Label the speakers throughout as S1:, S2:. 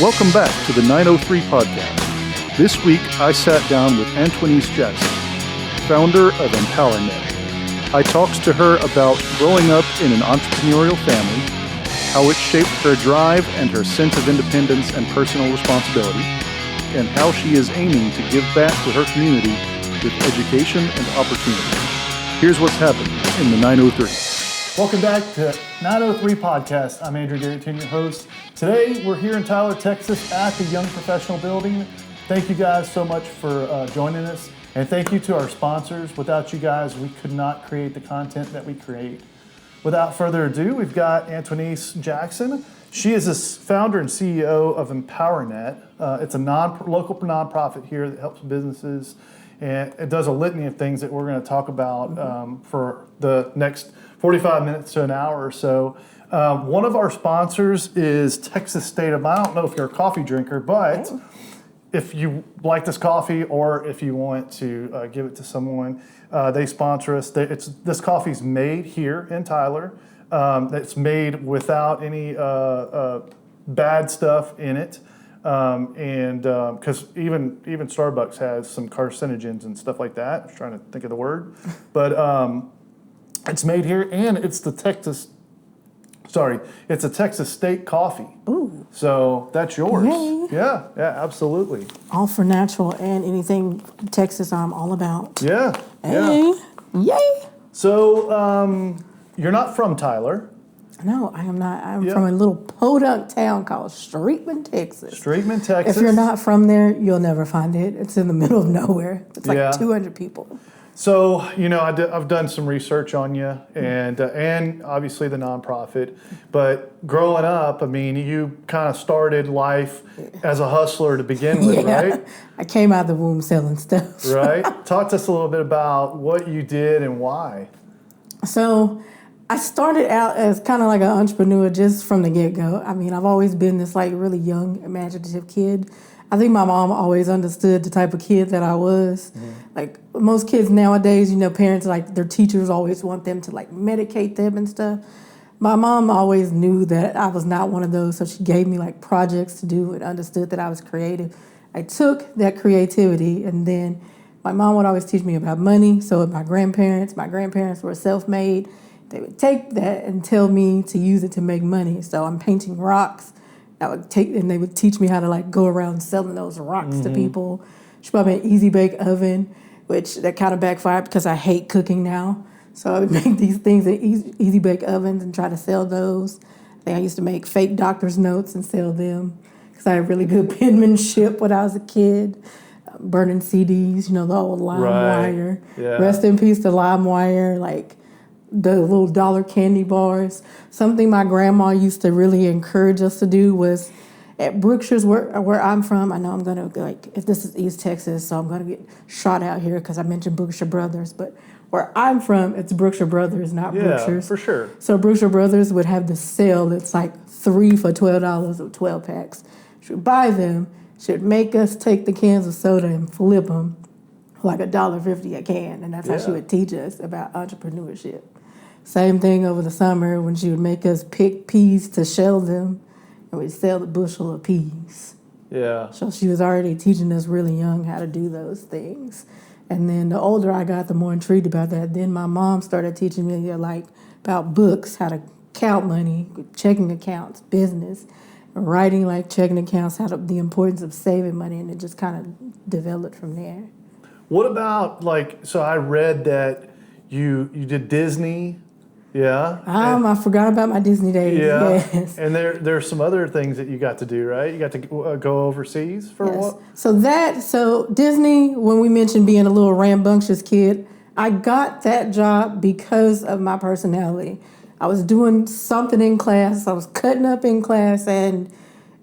S1: Welcome back to the 903 podcast. This week, I sat down with Antwanise Jackson, founder of Empowernet. I talked to her about growing up in an entrepreneurial family, how it shaped her drive and her sense of independence and personal responsibility, and how she is aiming to give back to her community with education and opportunity. Here's what's happened in the 903. Welcome back to 903 Podcast. I'm Andrew Garrett, your host. Today, we're here in Tyler, Texas at the Young Professional Building. Thank you guys so much for joining us. And thank you to our sponsors. Without you guys, we could not create the content that we create. Without further ado, we've got Antwanise Jackson. She is the founder and CEO of Empowernet. It's a local nonprofit here that helps businesses. And it does a litany of things that we're going to talk about for the next 45 minutes to an hour or so. One of our sponsors is Texas State of, I don't know if you're a coffee drinker, but if you like this coffee or if you want to give it to someone, they sponsor us. This coffee's made here in Tyler. It's made without any bad stuff in it. And because even Starbucks has some carcinogens and stuff like that. I was trying to think of the word. But it's made here, and it's a Texas State coffee. Ooh. So that's yours.
S2: Yay.
S1: Yeah, absolutely.
S2: All for natural and anything Texas I'm all about.
S1: Yeah.
S2: Hey.
S1: Yeah.
S2: Yay.
S1: So you're not from Tyler.
S2: No, I am not. I'm from a little podunk town called Streetman, Texas.
S1: Streetman, Texas.
S2: If you're not from there, you'll never find it. It's in the middle of nowhere. It's like 200 people.
S1: So, I've done some research on you and obviously the nonprofit, but growing up, you kind of started life as a hustler to begin with, right?
S2: I came out of the womb selling stuff.
S1: Right. Talk to us a little bit about what you did and why.
S2: So I started out as kind of like an entrepreneur just from the get-go. I've always been this like really young, imaginative kid. I think my mom always understood the type of kid that I was. Mm-hmm. Like most kids nowadays, parents, like their teachers always want them to like medicate them and stuff. My mom always knew that I was not one of those, so she gave me like projects to do and understood that I was creative. I took that creativity, and then my mom would always teach me about money. So my grandparents were self-made. They would take that and tell me to use it to make money. So I'm painting rocks. And they would teach me how to like go around selling those rocks to people. She bought me an easy bake oven, which that kind of backfired because I hate cooking now. So I would make these things in easy bake ovens and try to sell those. I think I used to make fake doctor's notes and sell them because I had really good penmanship when I was a kid. Burning CDs, the old LimeWire.
S1: Yeah. Rest
S2: in peace to LimeWire, like the little dollar candy bars. Something my grandma used to really encourage us to do was at Brookshire's, where I'm from. I know I'm going to, if this is East Texas, so I'm going to get shot out here because I mentioned Brookshire Brothers. But where I'm from, it's Brookshire Brothers, not Brookshire's.
S1: Yeah, for sure.
S2: So Brookshire Brothers would have the sale. It's like 3 for $12 or 12 packs. She would buy them. She would make us take the cans of soda and flip them like $1.50 a can. And that's how she would teach us about entrepreneurship. Same thing over the summer when she would make us pick peas to shell them, and we'd sell the bushel of peas.
S1: Yeah.
S2: So she was already teaching us really young how to do those things. And then the older I got, the more intrigued about that. Then my mom started teaching me about books, how to count money, checking accounts, business, writing like checking accounts, the importance of saving money, and it just kind of developed from there.
S1: What about so I read that you did Disney. Yeah.
S2: I forgot about my Disney days.
S1: Yeah.
S2: Yes.
S1: And there's some other things that you got to do, right? You got to go overseas for what?
S2: So Disney, when we mentioned being a little rambunctious kid, I got that job because of my personality. I was doing something in class. I was cutting up in class, and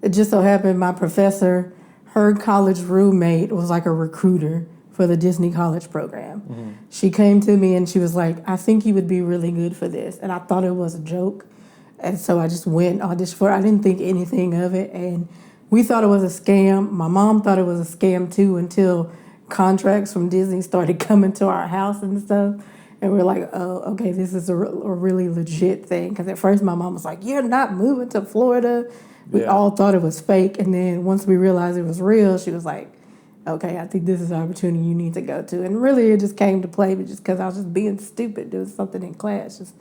S2: it just so happened my professor, her college roommate was like a recruiter for the Disney college program. Mm-hmm. She came to me and she was like, I think you would be really good for this. And I thought it was a joke. And so I just went auditioned for it. I didn't think anything of it. And we thought it was a scam. My mom thought it was a scam too until contracts from Disney started coming to our house and stuff. And we're like, oh, okay, this is a really legit thing. Because at first my mom was like, you're not moving to Florida. We all thought it was fake. And then once we realized it was real, she was like, okay, I think this is an opportunity you need to go to. And really, it just came to play, but just because I was just being stupid, doing something in class, just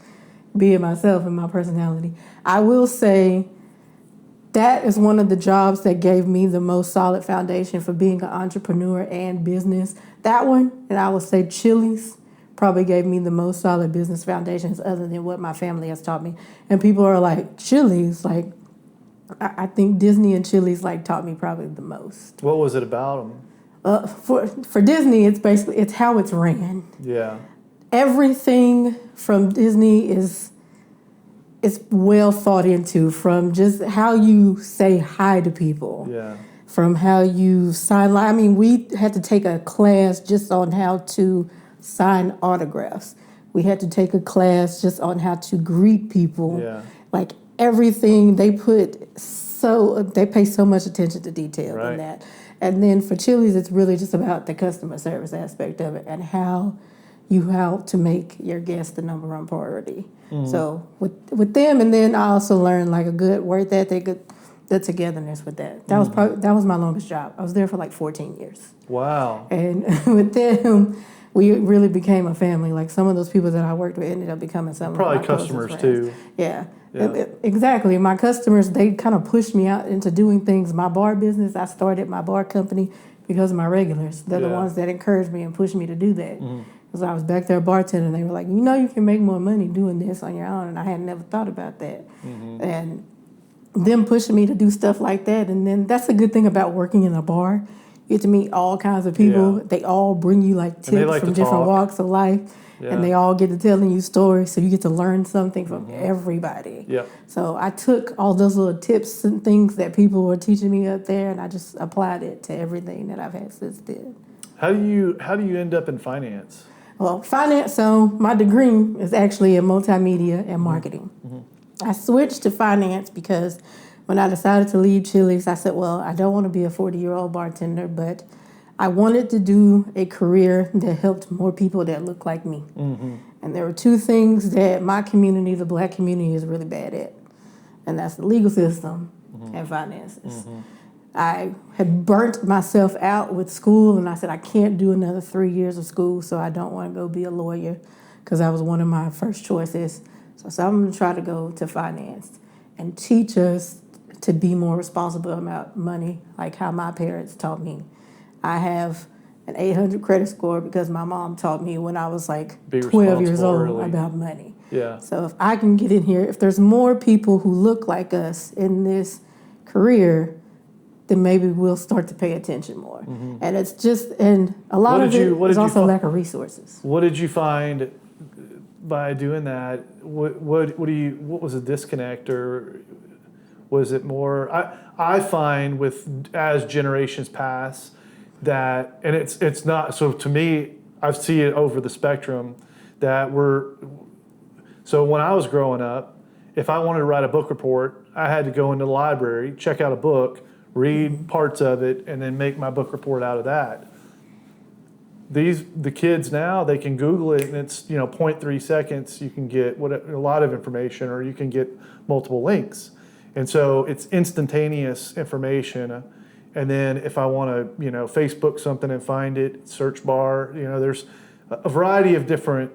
S2: being myself and my personality. I will say that is one of the jobs that gave me the most solid foundation for being an entrepreneur and business. That one, and I would say Chili's, probably gave me the most solid business foundations other than what my family has taught me. And people are like, Chili's, like, I think Disney and Chili's like taught me probably the most.
S3: What was it about them?
S2: For Disney, it's how it's ran.
S3: Yeah.
S2: Everything from Disney is well thought into, from just how you say hi to people.
S3: Yeah.
S2: From how you sign. I mean, we had to take a class just on how to sign autographs. We had to take a class just on how to greet people.
S3: Yeah.
S2: Like everything they pay so much attention to detail in that. And then for Chili's, it's really just about the customer service aspect of it and how you help to make your guests the number one priority. So with them, and then I also learned like a good work ethic, the togetherness with that. That was my longest job. I was there for like 14 years.
S3: Wow.
S2: And with them, we really became a family. Like some of those people that I worked with ended up becoming some
S3: probably
S2: of my closest
S3: customers
S2: friends.
S3: too.
S2: Yeah. Exactly. My customers, they kind of pushed me out into doing things. My bar business, I started my bar company because of my regulars. They're the ones that encouraged me and pushed me to do that. Because I was back there bartending, and they were like, you know, you can make more money doing this on your own. And I had never thought about that. And them pushing me to do stuff like that. And then that's a good thing about working in a bar. You get to meet all kinds of people.
S3: Yeah.
S2: They all bring you like tips
S3: like
S2: from
S3: to
S2: different
S3: talk.
S2: walks of life.
S3: Yeah.
S2: And they all get to telling you stories. So you get to learn something from everybody.
S3: Yep.
S2: So I took all those little tips and things that people were teaching me up there, and I just applied it to everything that I've had since then.
S3: How do you end up in finance?
S2: Well, finance, so my degree is actually in multimedia and marketing. I switched to finance because when I decided to leave Chili's, I said, well, I don't want to be a 40-year-old bartender, but I wanted to do a career that helped more people that look like me. And there were two things that my community, the black community, is really bad at, and that's the legal system and finances. I had burnt myself out with school, and I said, I can't do another 3 years of school, so I don't want to go be a lawyer, because that was one of my first choices. So I said, I'm going to try to go to finance and teach us to be more responsible about money, like how my parents taught me. I have an 800 credit score because my mom taught me when I was like 12 years old about money.
S3: Yeah.
S2: So if I can get in here, if there's more people who look like us in this career, then maybe we'll start to pay attention more. And it's just, and a lot of it is also lack of resources.
S3: What did you find by doing that? What was a disconnect, or was it more? I find as generations pass that, and it's not, so to me, I see it over the spectrum that so when I was growing up, if I wanted to write a book report, I had to go into the library, check out a book, read parts of it, and then make my book report out of that. The kids now, they can Google it, and it's 0.3 seconds. You can get a lot of information, or you can get multiple links, and so it's instantaneous information. And then if I want to Facebook something and find it, search bar, there's a variety of different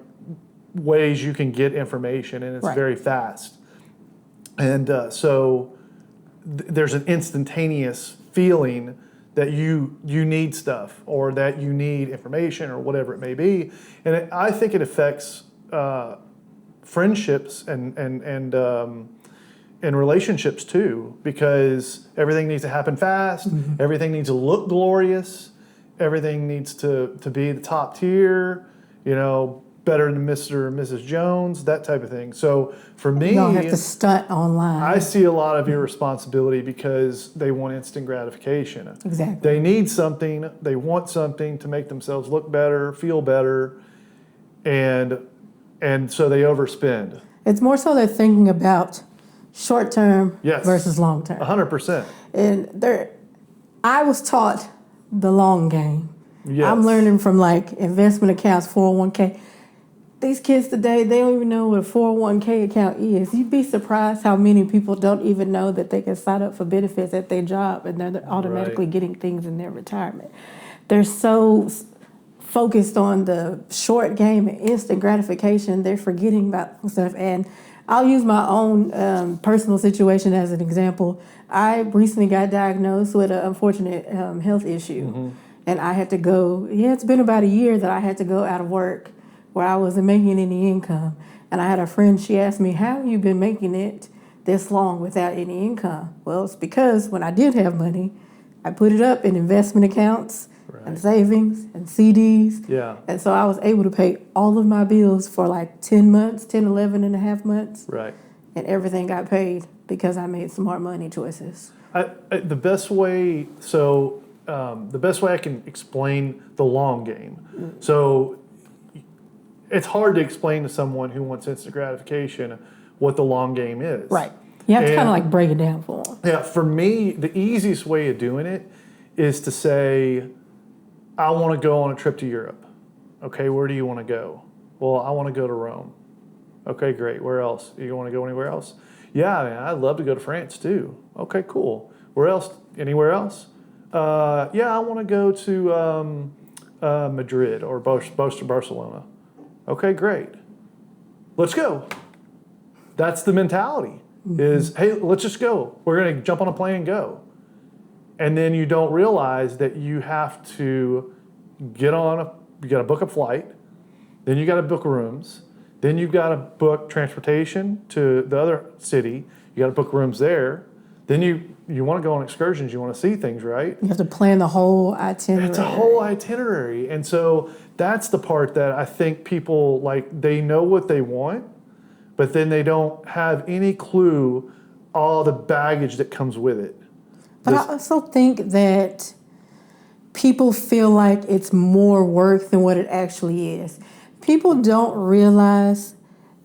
S3: ways you can get information, and it's very fast. And so there's an instantaneous feeling that you need stuff, or that you need information, or whatever it may be. And I think it affects friendships and relationships too, because everything needs to happen fast. Everything needs to look glorious. Everything needs to be the top tier, better than Mr. and Mrs. Jones, that type of thing. So for me,
S2: You don't have to stunt online.
S3: I see a lot of irresponsibility because they want instant gratification.
S2: Exactly.
S3: They need something, they want something to make themselves look better, feel better, and so they overspend.
S2: It's more so they're thinking about short term versus long term.
S3: 100%.
S2: And I was taught the long game.
S3: Yes.
S2: I'm learning from like investment accounts, 401k. these kids today, they don't even know what a 401k account is. You'd be surprised how many people don't even know that they can sign up for benefits at their job and they're automatically getting things in their retirement. They're so focused on the short game and instant gratification, they're forgetting about stuff. And I'll use my own personal situation as an example. I recently got diagnosed with an unfortunate health issue. And I had to go, it's been about a year that I had to go out of work where I wasn't making any income. And I had a friend, she asked me, how have you been making it this long without any income? Well, it's because when I did have money, I put it up in investment accounts and savings and CDs.
S3: Yeah.
S2: And so I was able to pay all of my bills for like 10 months, 11 and a half months.
S3: Right.
S2: And everything got paid because I made smart money choices.
S3: The best way I can explain the long game. So it's hard to explain to someone who wants instant gratification what the long game is.
S2: Right. You have to kind of like break it down for them.
S3: Yeah, for me, the easiest way of doing it is to say, I want to go on a trip to Europe. Okay, where do you want to go? Well, I want to go to Rome. Okay, great. Where else? You want to go anywhere else? Yeah, man, I'd love to go to France too. Okay, cool. Where else? Anywhere else? Yeah, I want to go to Madrid or Barcelona. Okay, great. Let's go. That's the mentality. Is, hey, let's just go. We're going to jump on a plane and go. And then you don't realize that you have to you got to book a flight, then you got to book rooms, then you've got to book transportation to the other city, you got to book rooms there, then you want to go on excursions, you want to see things, right?
S2: You have to plan the whole itinerary.
S3: It's a whole itinerary. And so that's the part that I think people, like, they know what they want, but then they don't have any clue all the baggage that comes with it.
S2: But I also think that people feel like it's more work than what it actually is. People don't realize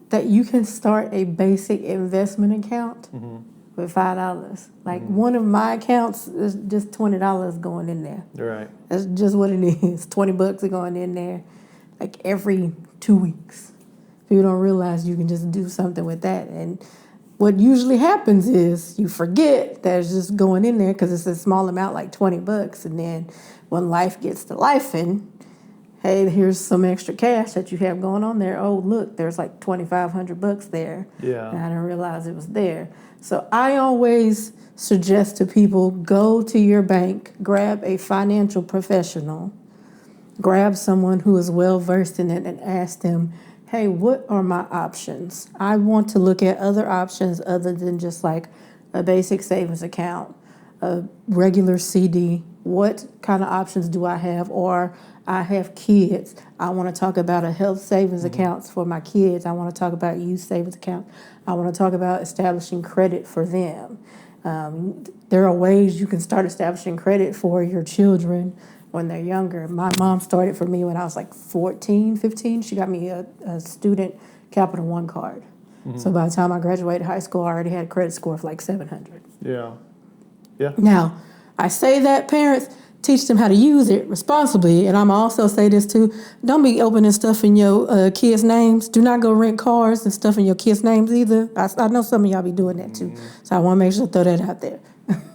S2: that you can start a basic investment account with $5. Like one of my accounts is just $20 going in there.
S3: Right.
S2: That's just what it is. $20 are going in there like every 2 weeks. People don't realize you can just do something with that. And what usually happens is you forget that it's just going in there because it's a small amount, like $20. And then when life gets to life, and hey, here's some extra cash that you have going on there. Oh, look, there's like $2,500 there.
S3: Yeah.
S2: And I didn't realize it was there. So I always suggest to people, go to your bank, grab a financial professional, grab someone who is well-versed in it and ask them, hey, what are my options? I want to look at other options other than just like a basic savings account, a regular CD. What kind of options do I have? Or I have kids. I want to talk about a health savings account for my kids. I want to talk about youth savings account. I want to talk about establishing credit for them. There are ways you can start establishing credit for your children when they're younger. My mom started for me when I was like 14, 15. She got me a student Capital One card. So by the time I graduated high school, I already had a credit score of like 700.
S3: Yeah. Yeah.
S2: Now, I say that parents, teach them how to use it responsibly. And I'm also say this too, don't be opening stuff in your kids' names. Do not go rent cars and stuff in your kids' names either. I know some of y'all be doing that too. So I want to make sure to throw that out there.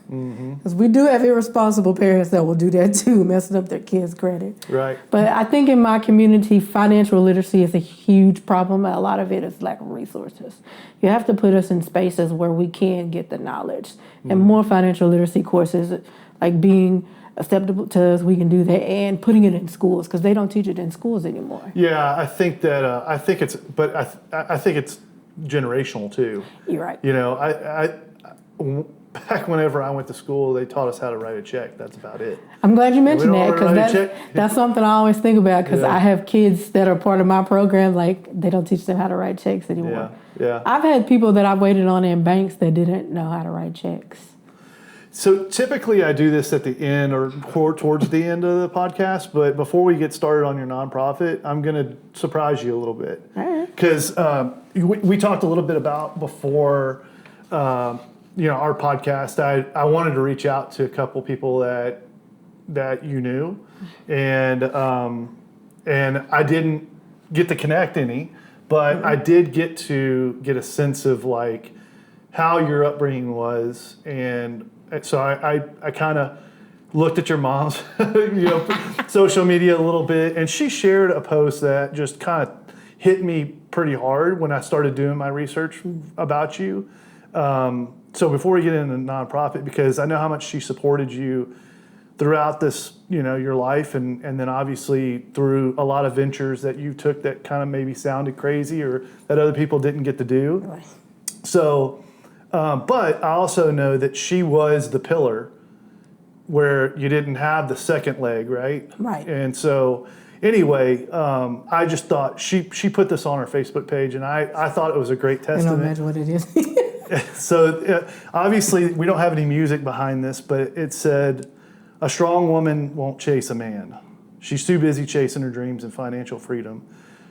S2: Because we do have irresponsible parents that will do that too, messing up their kids' credit.
S3: Right.
S2: But I think in my community, financial literacy is a huge problem. A lot of it is lack of resources. You have to put us in spaces where we can get the knowledge. And more financial literacy courses, like being acceptable to us, we can do that, and putting it in schools, because they don't teach it in schools anymore.
S3: Yeah, I think that I think it's generational too.
S2: You're right.
S3: You know, back whenever I went to school, they taught us how to write a check. That's about it.
S2: I'm glad you mentioned
S3: We don't
S2: that,
S3: wanna
S2: because
S3: write a check.
S2: that's something I always think about, because
S3: Yeah.
S2: I have kids that are part of my program, like they don't teach them how to write checks anymore.
S3: Yeah.
S2: I've had people that I've waited on in banks that didn't know how to write checks.
S3: So typically I do this at the end or towards the end of the podcast, but before we get started on your nonprofit, I'm going to surprise you a little bit.
S2: All right.
S3: Because we talked a little bit about before, our podcast. I wanted to reach out to a couple people that you knew, and I didn't get to connect any, but I did get to get a sense of like how your upbringing was, and so I kind of looked at your mom's social media a little bit, and she shared a post that just kind of hit me pretty hard when I started doing my research about you. So before we get into the nonprofit, because I know how much she supported you throughout this, your life, and then obviously through a lot of ventures that you took that kind of maybe sounded crazy or that other people didn't get to do.
S2: Right.
S3: So, but I also know that she was the pillar where you didn't have the second leg, right?
S2: Right.
S3: And so anyway, I just thought she put this on her Facebook page, and I thought it was a great
S2: I don't
S3: testament.
S2: imagine what it is.
S3: So obviously we don't have any music behind this, but it said, "A strong woman won't chase a man. She's too busy chasing her dreams and financial freedom.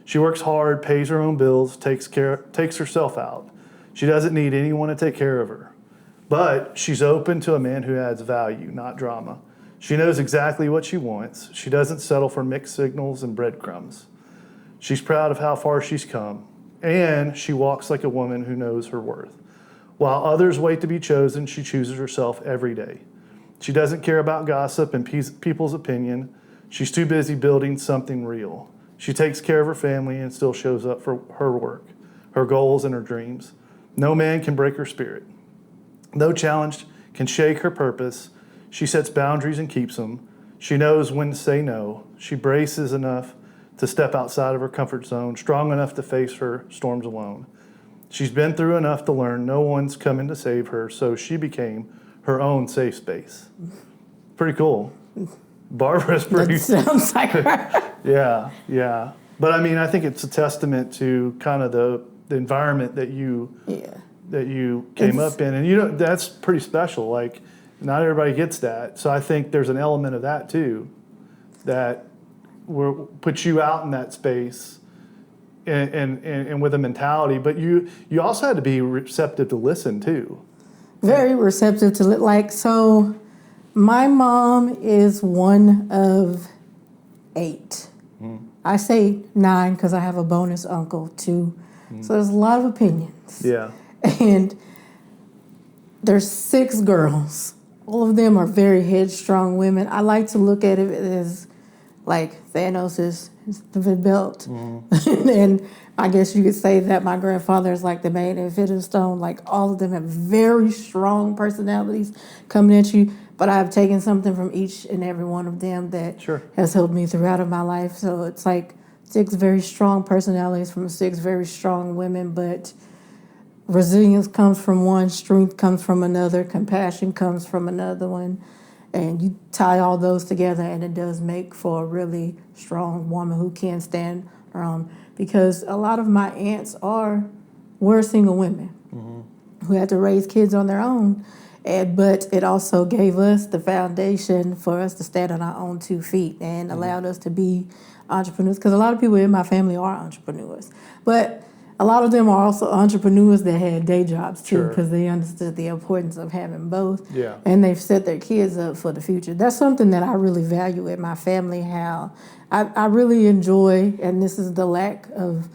S3: She works hard, pays her own bills, takes herself out. She doesn't need anyone to take care of her. But she's open to a man who adds value, not drama. She knows exactly what she wants. She doesn't settle for mixed signals and breadcrumbs. She's proud of how far she's come, and she walks like a woman who knows her worth. While others wait to be chosen, she chooses herself every day. She doesn't care about gossip and people's opinion. She's too busy building something real. She takes care of her family and still shows up for her work, her goals, and her dreams. No man can break her spirit. No challenge can shake her purpose. She sets boundaries and keeps them. She knows when to say no. She braces enough to step outside of her comfort zone, strong enough to face her storms alone. She's been through enough to learn no one's coming to save her, so she became her own safe space." Pretty cool. Barbara's pretty...
S2: That sounds like her.
S3: Yeah. But I mean, I think it's a testament to kind of the environment that you came up in. And that's pretty special. Like, not everybody gets that. So I think there's an element of that too, that puts you out in that space and with a mentality. But you also had to be receptive to listen too.
S2: Very receptive to so my mom is one of 8. I say 9 because I have a bonus uncle too. So there's a lot of opinions.
S3: Yeah.
S2: And there's 6 girls. All of them are very headstrong women. I like to look at it as like Thanos is the belt. And I guess you could say that my grandfather is like the main infinite stone. Like, all of them have very strong personalities coming at you. But I've taken something from each and every one of them that has helped me throughout of my life. So it's like 6 very strong personalities from 6 very strong women. But resilience comes from one, strength comes from another, compassion comes from another one. And you tie all those together, and it does make for a really strong woman who can stand her own. Because a lot of my aunts were single women who had to raise kids on their own. But it also gave us the foundation for us to stand on our own 2 feet and allowed us to be entrepreneurs. Because a lot of people in my family are entrepreneurs. But a lot of them are also entrepreneurs that had day jobs too, because they understood the importance of having both.
S3: Yeah.
S2: And they've set their kids up for the future. That's something that I really value in my family, how I really enjoy, and this is the lack of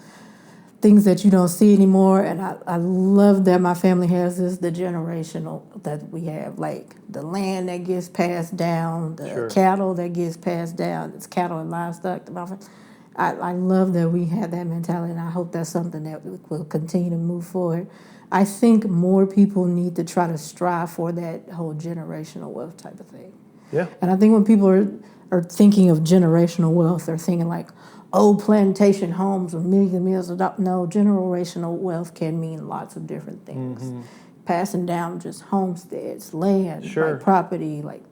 S2: things that you don't see anymore. And I love that my family has the generational that we have, like the land that gets passed down, the cattle that gets passed down. It's cattle and livestock. I love that we have that mentality, and I hope that's something that will continue to move forward. I think more people need to try to strive for that whole generational wealth type of thing.
S3: Yeah.
S2: And I think when people are thinking of generational wealth, they're thinking like old plantation homes with millions and millions of dollars. No, generational wealth can mean lots of different things. Passing down just homesteads, land, like property, like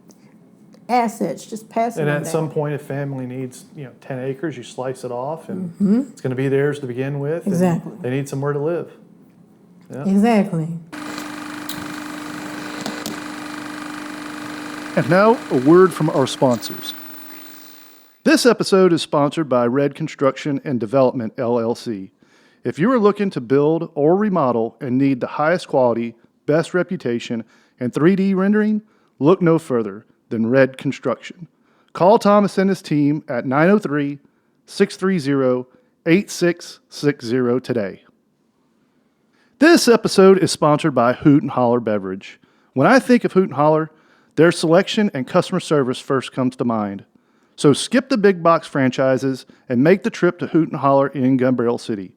S2: assets, just passing them down.
S3: And at some point, if family needs 10 acres, you slice it off, and it's going to be theirs to begin with.
S2: Exactly.
S3: And they need somewhere to live. Yeah.
S2: Exactly.
S1: And now, a word from our sponsors. This episode is sponsored by Red Construction and Development, LLC. If you are looking to build or remodel and need the highest quality, best reputation, and 3D rendering, look no further than Red Construction. Call Thomas and his team at 903-630-8255 8660 today. This episode is sponsored by Hoot and Holler Beverage. When I think of Hoot and Holler, their selection and customer service first comes to mind. So skip the big box franchises and make the trip to Hoot and Holler in Gun Barrel City.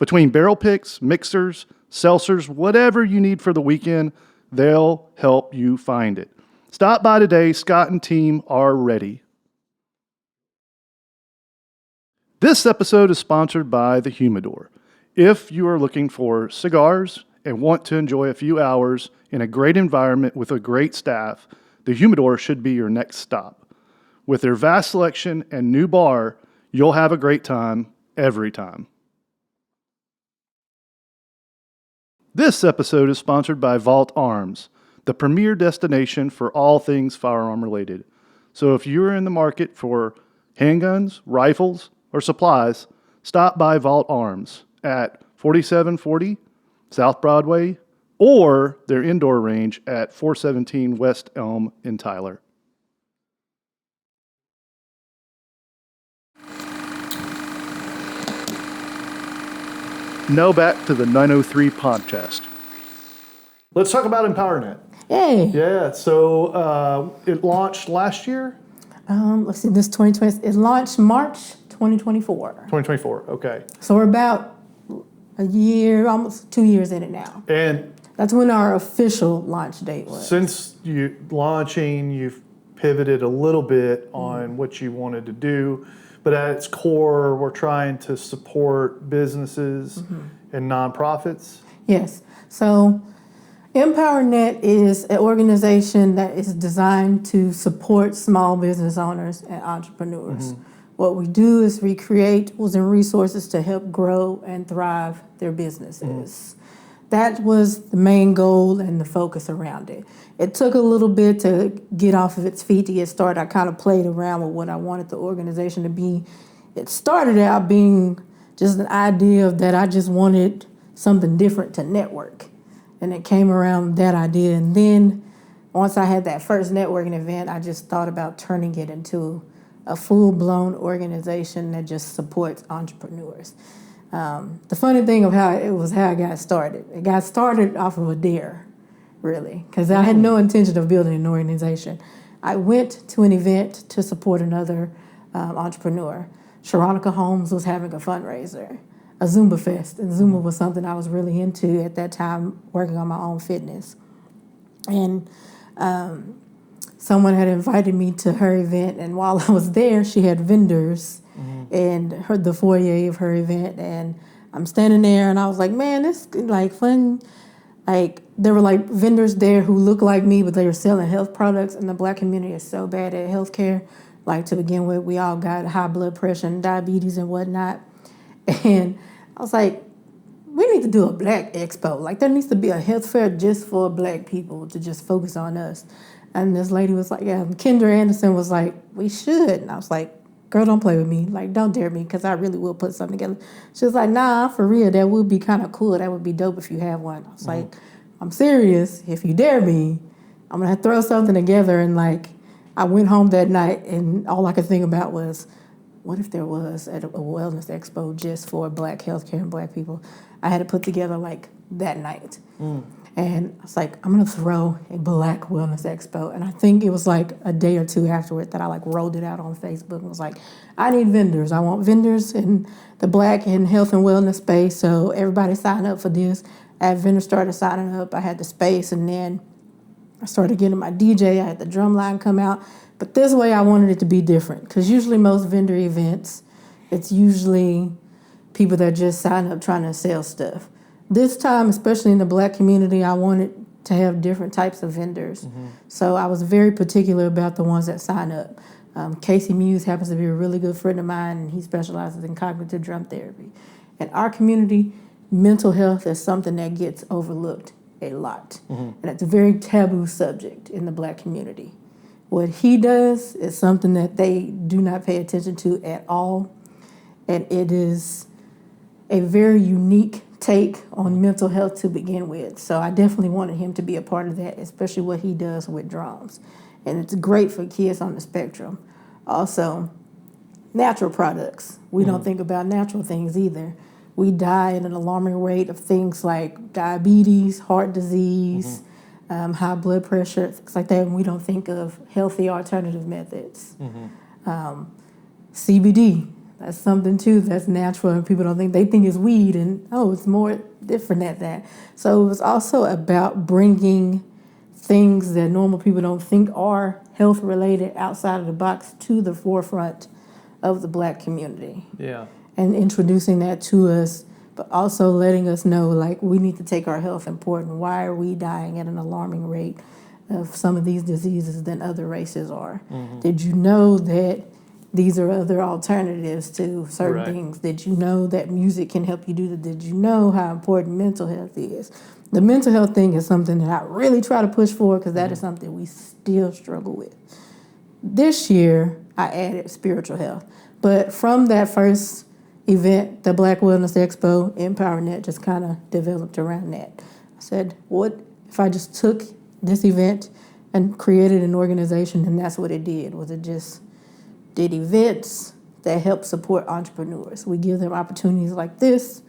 S1: Between barrel picks, mixers, seltzers, whatever you need for the weekend, they'll help you find it. Stop by today. Scott and team are ready. This episode is sponsored by the Humidor. If you are looking for cigars and want to enjoy a few hours in a great environment with a great staff, the Humidor should be your next stop. With their vast selection and new bar, you'll have a great time every time. This episode is sponsored by Vault Arms, the premier destination for all things firearm related. So if you're in the market for handguns, rifles, or supplies, stop by Vault Arms at 4740 South Broadway or their indoor range at 417 West Elm in Tyler. Now back to the 903 podcast.
S3: Let's talk about Empowernet.
S2: Hey.
S3: Yeah, so it launched last year?
S2: Let's see, this 2020, it launched March 2024.
S3: 2024, okay.
S2: So we're about a year, almost 2 years in it now.
S3: And
S2: That's when our official launch date was.
S3: since you launching, you've pivoted a little bit on what you wanted to do, but at its core, we're trying to support businesses and nonprofits.
S2: Yes. So Empowernet is an organization that is designed to support small business owners and entrepreneurs. What we do is we create tools and resources to help grow and thrive their businesses. That was the main goal and the focus around it. It took a little bit to get off of its feet to get started. I kind of played around with what I wanted the organization to be. It started out being just an idea of that I just wanted something different to network. And it came around that idea. And then once I had that first networking event, I just thought about turning it into a full-blown organization that just supports entrepreneurs. The funny thing of how I got started. It got started off of a dare, really, because I had no intention of building an organization. I went to an event to support another entrepreneur. Sharonica Holmes was having a fundraiser, a Zumba Fest, and Zumba was something I was really into at that time, working on my own fitness. And someone had invited me to her event, and while I was there, she had vendors in the foyer of her event, and I'm standing there, and I was like, man, this is like fun. Like, there were like vendors there who looked like me, but they were selling health products, and the Black community is so bad at healthcare. Like, to begin with, we all got high blood pressure and diabetes and whatnot. And I was like, we need to do a Black expo. Like, there needs to be a health fair just for Black people to just focus on us. And this lady was like, yeah, Kendra Anderson was like, we should. And I was like, girl, don't play with me. Like, don't dare me, because I really will put something together. She was like, nah, for real, that would be kind of cool. That would be dope if you have one. I was like, I'm serious. If you dare me, I'm going to throw something together. And, like, I went home that night, and all I could think about was, what if there was a wellness expo just for Black healthcare and Black people? I had to put together, like, that night. And I was like, I'm going to throw a Black wellness expo. And I think it was like a day or two afterward that I like rolled it out on Facebook and was like, I need vendors. I want vendors in the Black and health and wellness space. So everybody sign up for this. I had vendors started signing up. I had the space, and then I started getting my DJ. I had the drum line come out. But this way I wanted it to be different, because usually most vendor events, it's usually people that just sign up trying to sell stuff. This time, especially in the Black community, I wanted to have different types of vendors. So I was very particular about the ones that sign up. Casey Muse happens to be a really good friend of mine, and he specializes in cognitive drum therapy. In our community, mental health is something that gets overlooked a lot. And it's a very taboo subject in the Black community. What he does is something that they do not pay attention to at all. And it is a very unique take on mental health to begin with. So I definitely wanted him to be a part of that, especially what he does with drums. And it's great for kids on the spectrum. Also, natural products. We don't think about natural things either. We die at an alarming rate of things like diabetes, heart disease, high blood pressure, things like that, and we don't think of healthy alternative methods. CBD, that's something too that's natural, and people don't think, they think it's weed, and it's more different than that. So it was also about bringing things that normal people don't think are health related outside of the box to the forefront of the Black community.
S3: Yeah.
S2: And introducing that to us, but also letting us know, like, we need to take our health important. Why are we dying at an alarming rate of some of these diseases than other races are? Did you know that these are other alternatives to certain things? Did you know that music can help you do that? Did you know how important mental health is? The mental health thing is something that I really try to push for, because that is something we still struggle with. This year, I added spiritual health. But from that first event, the Black Wellness Expo, Empowernet just kind of developed around that. I said, what if I just took this event and created an organization? And that's what it did. Was it just did events that help support entrepreneurs. We give them opportunities like this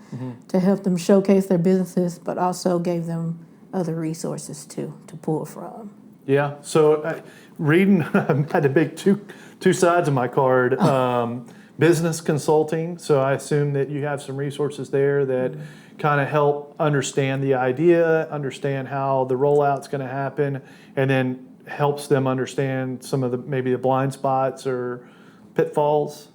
S2: to help them showcase their businesses, but also gave them other resources to pull from.
S3: Yeah. So reading, I had a big two sides of my card. Business consulting. So I assume that you have some resources there that kind of help understand the idea, understand how the rollout's going to happen, and then helps them understand some of the maybe the blind spots or pitfalls.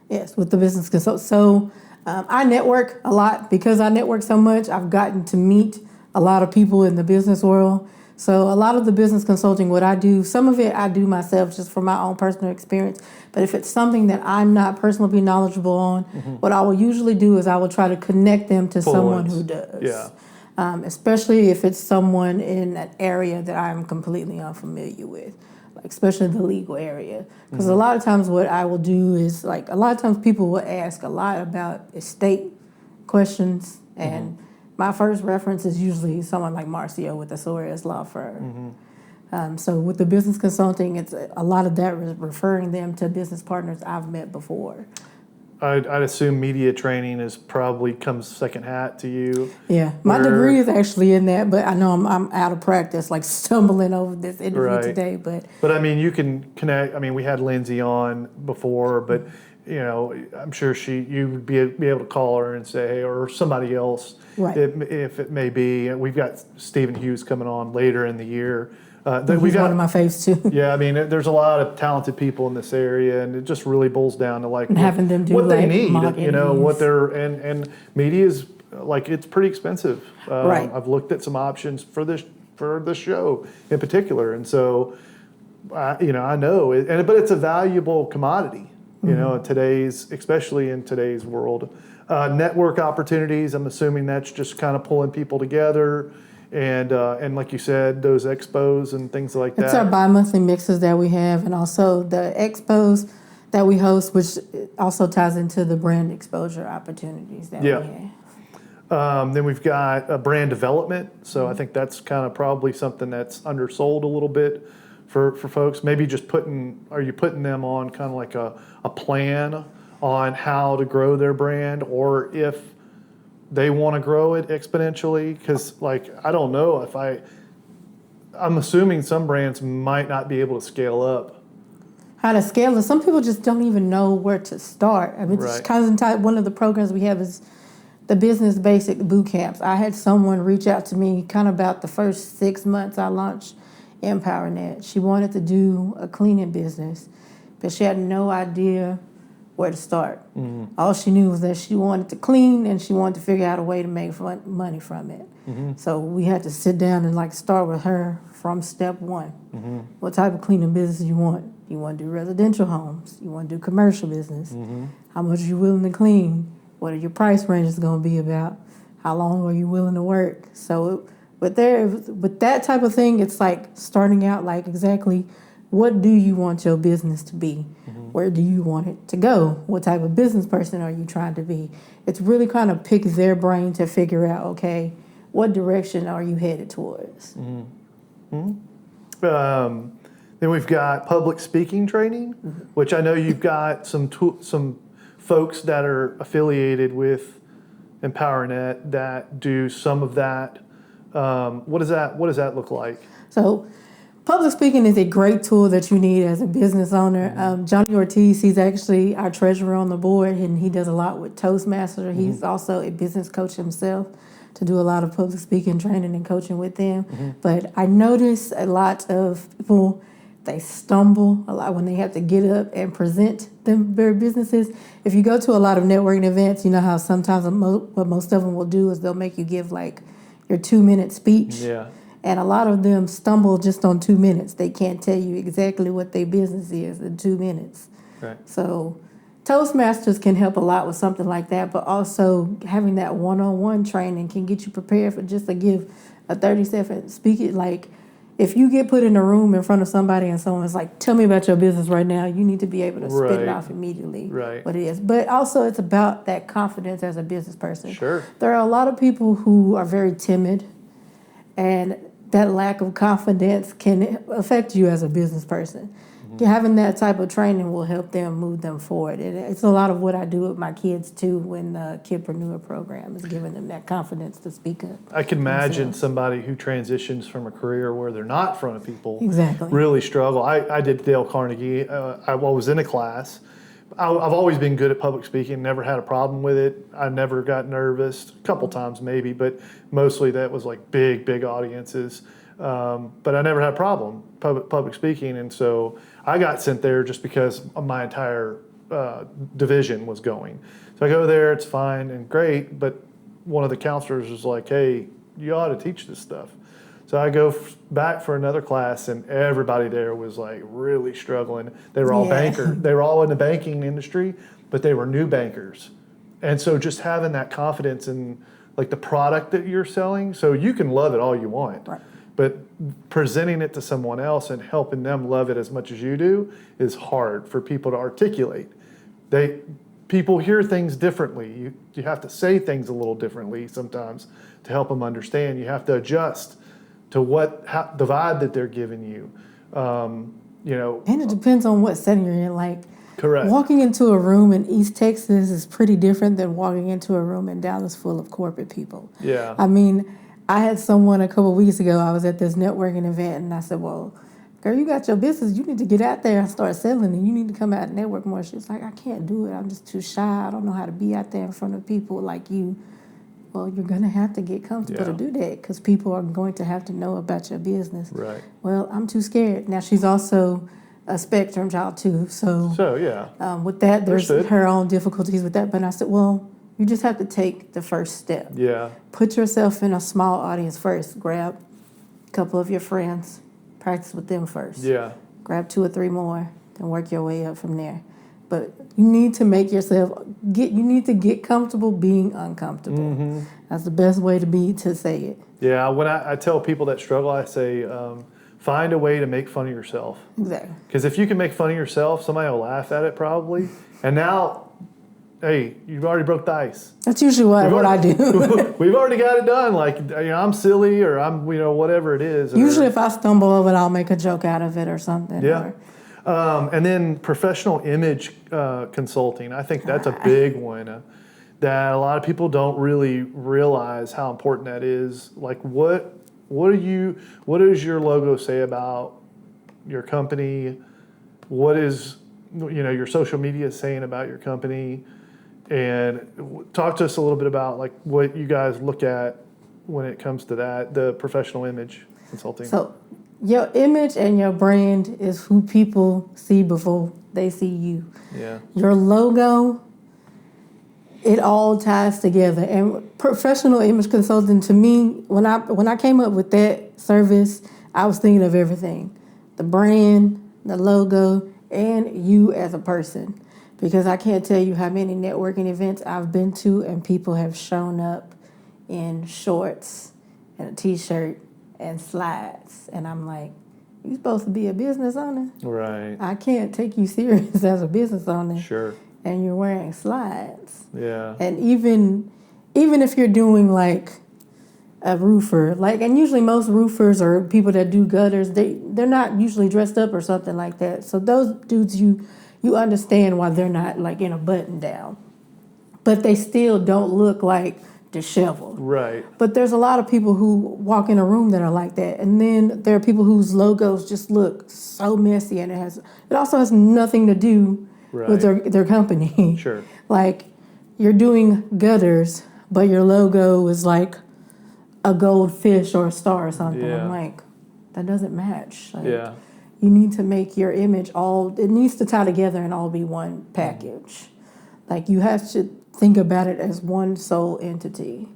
S2: Yes, with the business consult. So I network a lot. Because I network so much, I've gotten to meet a lot of people in the business world. So a lot of the business consulting, what I do, some of it I do myself just from my own personal experience. But if it's something that I'm not personally knowledgeable on, what I will usually do is I will try to connect them to someone who does.
S3: Yeah.
S2: Especially if it's someone in an area that I'm completely unfamiliar with, like especially the legal area. Because a lot of times what I will do is, like, a lot of times people will ask a lot about estate questions, and my first reference is usually someone like Marcio with the Soares Law Firm. So with the business consulting, it's a lot of that referring them to business partners I've met before.
S3: I'd assume media training is probably comes second hat to you.
S2: Yeah, my degree is actually in that, but I know I'm out of practice, like stumbling over this interview today. But
S3: I mean, you can connect. I mean, we had Lindsay on before, but you know, I'm sure you would be able to call her and say, hey, or somebody else, if it may be. We've got Stephen Hughes coming on later in the year.
S2: He's one of my faves too.
S3: Yeah, I mean, there's a lot of talented people in this area, and it just really boils down to like
S2: having them do
S3: what
S2: like
S3: they need.
S2: You
S3: know, what they're and media is like, it's pretty expensive. I've looked at some options for this show in particular, and so I know it, but it's a valuable commodity. You know, especially in today's world. Network opportunities. I'm assuming that's just kind of pulling people together. And like you said, those expos and things like that.
S2: It's our bi-monthly mixes that we have, and also the expos that we host, which also ties into the brand exposure opportunities that we have.
S3: Then we've got brand development. So I think that's kind of probably something that's undersold a little bit for folks. Maybe just are you putting them on kind of like a plan on how to grow their brand, or if they want to grow it exponentially? Because, like, I don't know if I'm assuming some brands might not be able to scale up.
S2: How to scale it? Some people just don't even know where to start. I mean, it's kind of one of the programs we have is the business basic boot camps. I had someone reach out to me kind of about the first 6 months I launched Empowernet. She wanted to do a cleaning business, but she had no idea where to start. All she knew was that she wanted to clean, and she wanted to figure out a way to make money from it. So we had to sit down and like start with her from step one. What type of cleaning business you want? You want to do residential homes? You want to do commercial business? How much are you willing to clean? What are your price ranges going to be about? How long are you willing to work? So with that type of thing, it's like starting out like exactly what do you want your business to be? Where do you want it to go? What type of business person are you trying to be? It's really kind of pick their brain to figure out, okay, what direction are you headed towards?
S3: Then we've got public speaking training, which I know you've got some folks that are affiliated with Empowernet that do some of that. What does that look like?
S2: So public speaking is a great tool that you need as a business owner. Johnny Ortiz, he's actually our treasurer on the board, and he does a lot with Toastmasters. He's also a business coach himself to do a lot of public speaking training and coaching with them. But I notice a lot of people, they stumble a lot when they have to get up and present their businesses. If you go to a lot of networking events, you know how sometimes what most of them will do is they'll make you give like your 2-minute speech.
S3: Yeah.
S2: And a lot of them stumble just on 2 minutes. They can't tell you exactly what their business is in 2 minutes.
S3: Right.
S2: So Toastmasters can help a lot with something like that, but also having that one-on-one training can get you prepared for just to give a 30-second speak. Like if you get put in a room in front of somebody and someone's like, tell me about your business right now, you need to be able to spit it off immediately what it is. But also it's about that confidence as a business person.
S3: Sure.
S2: There are a lot of people who are very timid, and that lack of confidence can affect you as a business person. Having that type of training will help them move them forward. And it's a lot of what I do with my kids too when the Kidpreneur program is giving them that confidence to speak up.
S3: I can imagine somebody who transitions from a career where they're not in front of people really struggle. I did Dale Carnegie. I was in a class. I've always been good at public speaking, never had a problem with it. I never got nervous, a couple times maybe, but mostly that was like big audiences. But I never had a problem public speaking, and so I got sent there just because my entire division was going. So I go there, it's fine and great, but one of the counselors was like, hey, you ought to teach this stuff. So I go back for another class, and everybody there was like really struggling. They were all bankers. They were all in the banking industry, but they were new bankers. And so just having that confidence in like the product that you're selling, so you can love it all you want.
S2: Right.
S3: But presenting it to someone else and helping them love it as much as you do is hard for people to articulate. People hear things differently. You have to say things a little differently sometimes to help them understand. You have to adjust to the vibe that they're giving you. And
S2: it depends on what setting you're in. Like,
S3: correct.
S2: Walking into a room in East Texas is pretty different than walking into a room in Dallas full of corporate people.
S3: Yeah.
S2: I mean, I had someone a couple of weeks ago, I was at this networking event, and I said, well, girl, you got your business. You need to get out there and start selling, and you need to come out and network more. She was like, I can't do it. I'm just too shy. I don't know how to be out there in front of people like you. Well, you're going to have to get comfortable to do that because people are going to have to know about your business.
S3: Right.
S2: Well, I'm too scared. Now, she's also a spectrum child, too. So
S3: yeah.
S2: With that, there's
S3: Understood.
S2: her own difficulties with that. But I said, well, you just have to take the first step.
S3: Yeah.
S2: Put yourself in a small audience first. Grab a couple of your friends. Practice with them first.
S3: Yeah.
S2: Grab 2 or 3 more, then work your way up from there. But you need to make yourself you need to get comfortable being uncomfortable. That's the best way to say it.
S3: Yeah. When I tell people that struggle, I say, find a way to make fun of yourself.
S2: Exactly.
S3: Because if you can make fun of yourself, somebody will laugh at it probably. And now, hey, you've already broke the ice.
S2: That's usually what I do.
S3: We've already got it done. Like, I'm silly or I'm, whatever it is.
S2: Usually if I stumble over it, I'll make a joke out of it or something.
S3: Yeah. And then professional image consulting. I think that's a big one that a lot of people don't really realize how important that is. Like, what does your logo say about your company? What is, your social media saying about your company? And talk to us a little bit about like what you guys look at when it comes to that, the professional image consulting.
S2: So your image and your brand is who people see before they see you.
S3: Yeah.
S2: Your logo, it all ties together. And professional image consulting, to me, when I came up with that service, I was thinking of everything. The brand, the logo, and you as a person. Because I can't tell you how many networking events I've been to and people have shown up in shorts and a T-shirt and slides. And I'm like, you supposed to be a business owner?
S3: Right.
S2: I can't take you serious as a business owner.
S3: Sure.
S2: And you're wearing slides.
S3: Yeah.
S2: And even if you're doing like a roofer, like, and usually most roofers or people that do gutters, they're not usually dressed up or something like that. So those dudes, you understand why they're not like in a button down, but they still don't look like disheveled.
S3: Right.
S2: But there's a lot of people who walk in a room that are like that, and then there are people whose logos just look so messy, and it also has nothing to do with their company.
S3: Sure.
S2: Like, you're doing gutters, but your logo is like a goldfish or a star or something.
S3: Yeah.
S2: I'm like, that doesn't match. Like,
S3: Yeah.
S2: you need to make your image it needs to tie together and all be one package. Like, you have to think about it as one sole entity.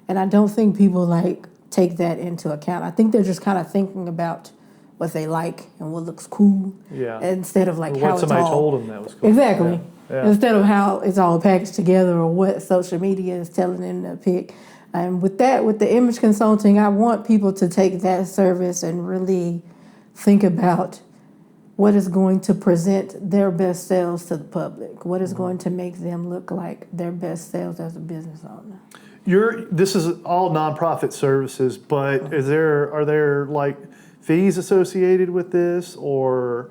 S2: And I don't think people like take that into account. I think they're just kind of thinking about what they like and what looks cool.
S3: Yeah.
S2: Instead of like how
S3: What
S2: it's
S3: somebody
S2: all
S3: told them that was cool.
S2: exactly.
S3: Yeah. Yeah.
S2: Instead of how it's all packaged together or what social media is telling them to pick. And with the image consulting, I want people to take that service and really think about what is going to present their best selves to the public, what is going to make them look like their best selves as a business owner.
S3: This is all nonprofit services, but are there like fees associated with this, or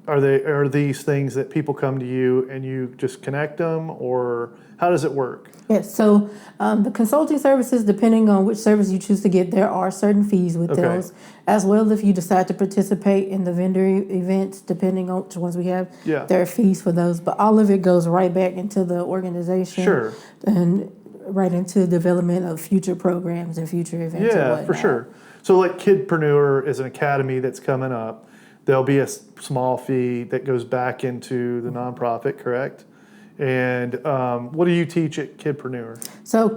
S3: are these things that people come to you and you just connect them, or how does it work?
S2: Yes, so the consulting services, depending on which service you choose to get, there are certain fees with those, as well if you decide to participate in the vendor events, depending on which ones we have, there are fees for those, but all of it goes right back into the organization.
S3: Sure.
S2: And right into development of future programs and future events.
S3: Yeah, for sure. So like Kidpreneur is an academy that's coming up. There'll be a small fee that goes back into the nonprofit, correct? And what do you teach at Kidpreneur?
S2: So the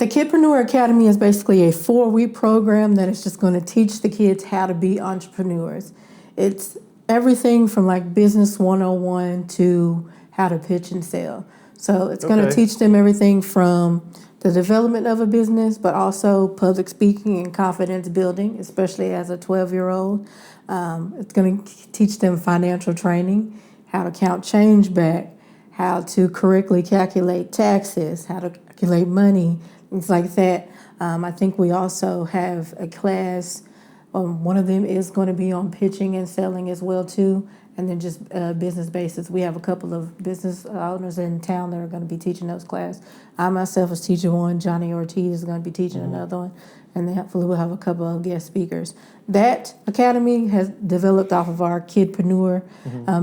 S2: Kidpreneur Academy is basically a 4-week program that is just going to teach the kids how to be entrepreneurs. It's everything from like business 101 to how to pitch and sell. So it's going to teach them everything from the development of a business, but also public speaking and confidence building, especially as a 12-year-old. It's going to teach them financial training, how to count change back, how to correctly calculate taxes, how to calculate money, things like that. I think we also have a class. One of them is going to be on pitching and selling as well too, and then just business basis. We have a couple of business owners in town that are going to be teaching those classes. I myself is teaching one. Johnny Ortiz is going to be teaching another one, and then hopefully we'll have a couple of guest speakers. That academy has developed off of our Kidpreneur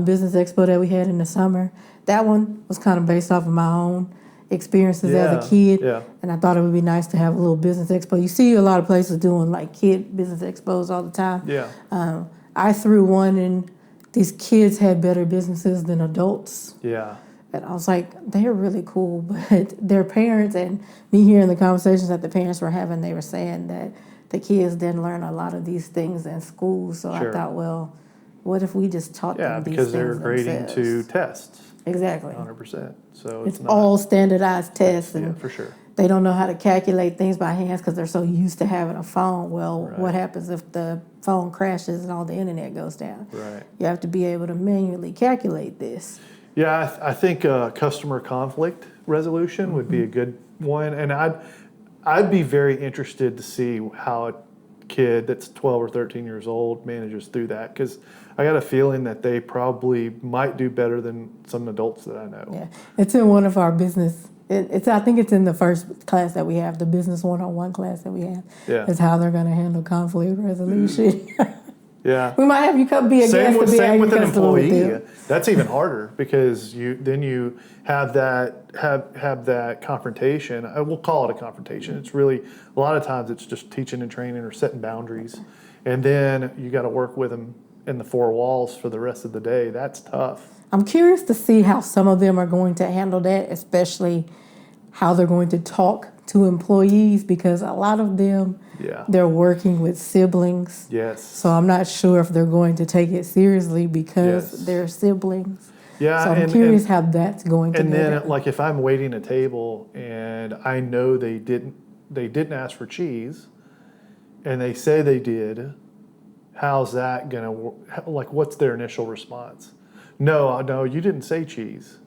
S2: Business Expo that we had in the summer. That one was kind of based off of my own experiences as a kid, and I thought it would be nice to have a little business expo. You see a lot of places doing like kid business expos all the time. I threw one, and these kids had better businesses than adults. And I was like, they're really cool, but their parents and me hearing the conversations that the parents were having, they were saying that the kids didn't learn a lot of these things in school. So I thought, well, what if we just taught them these things
S3: they're grading
S2: themselves?
S3: to tests.
S2: Exactly.
S3: 100%. So
S2: it's all standardized tests. And
S3: for sure.
S2: They don't know how to calculate things by hands because they're so used to having a phone. Well, what happens if the phone crashes and all the internet goes down? You have to be able to manually calculate this.
S3: Yeah, I think customer conflict resolution would be a good one. And I'd be very interested to see how a kid that's 12 or 13 years old manages through that, because I got a feeling that they probably might do better than some adults that I know.
S2: Yeah, it's in one of our business. I think it's in the first class that we have, the business 101 class that we have. Is how they're going to handle conflict resolution. We might have you come be a guest to be
S3: same with an
S2: customer
S3: employee.
S2: with
S3: That's even harder because you have that confrontation. We'll call it a confrontation. It's really a lot of times it's just teaching and training or setting boundaries, and then you got to work with them in the 4 walls for the rest of the day. That's tough.
S2: I'm curious to see how some of them are going to handle that, especially how they're going to talk to employees, because a lot of them, they're working with siblings. So I'm not sure if they're going to take it seriously because they're siblings. So I'm curious how that's going to go.
S3: And then, like, if I'm waiting a table and I know they didn't ask for cheese, and they say they did, how's that gonna, like, what's their initial response? no, you didn't say cheese.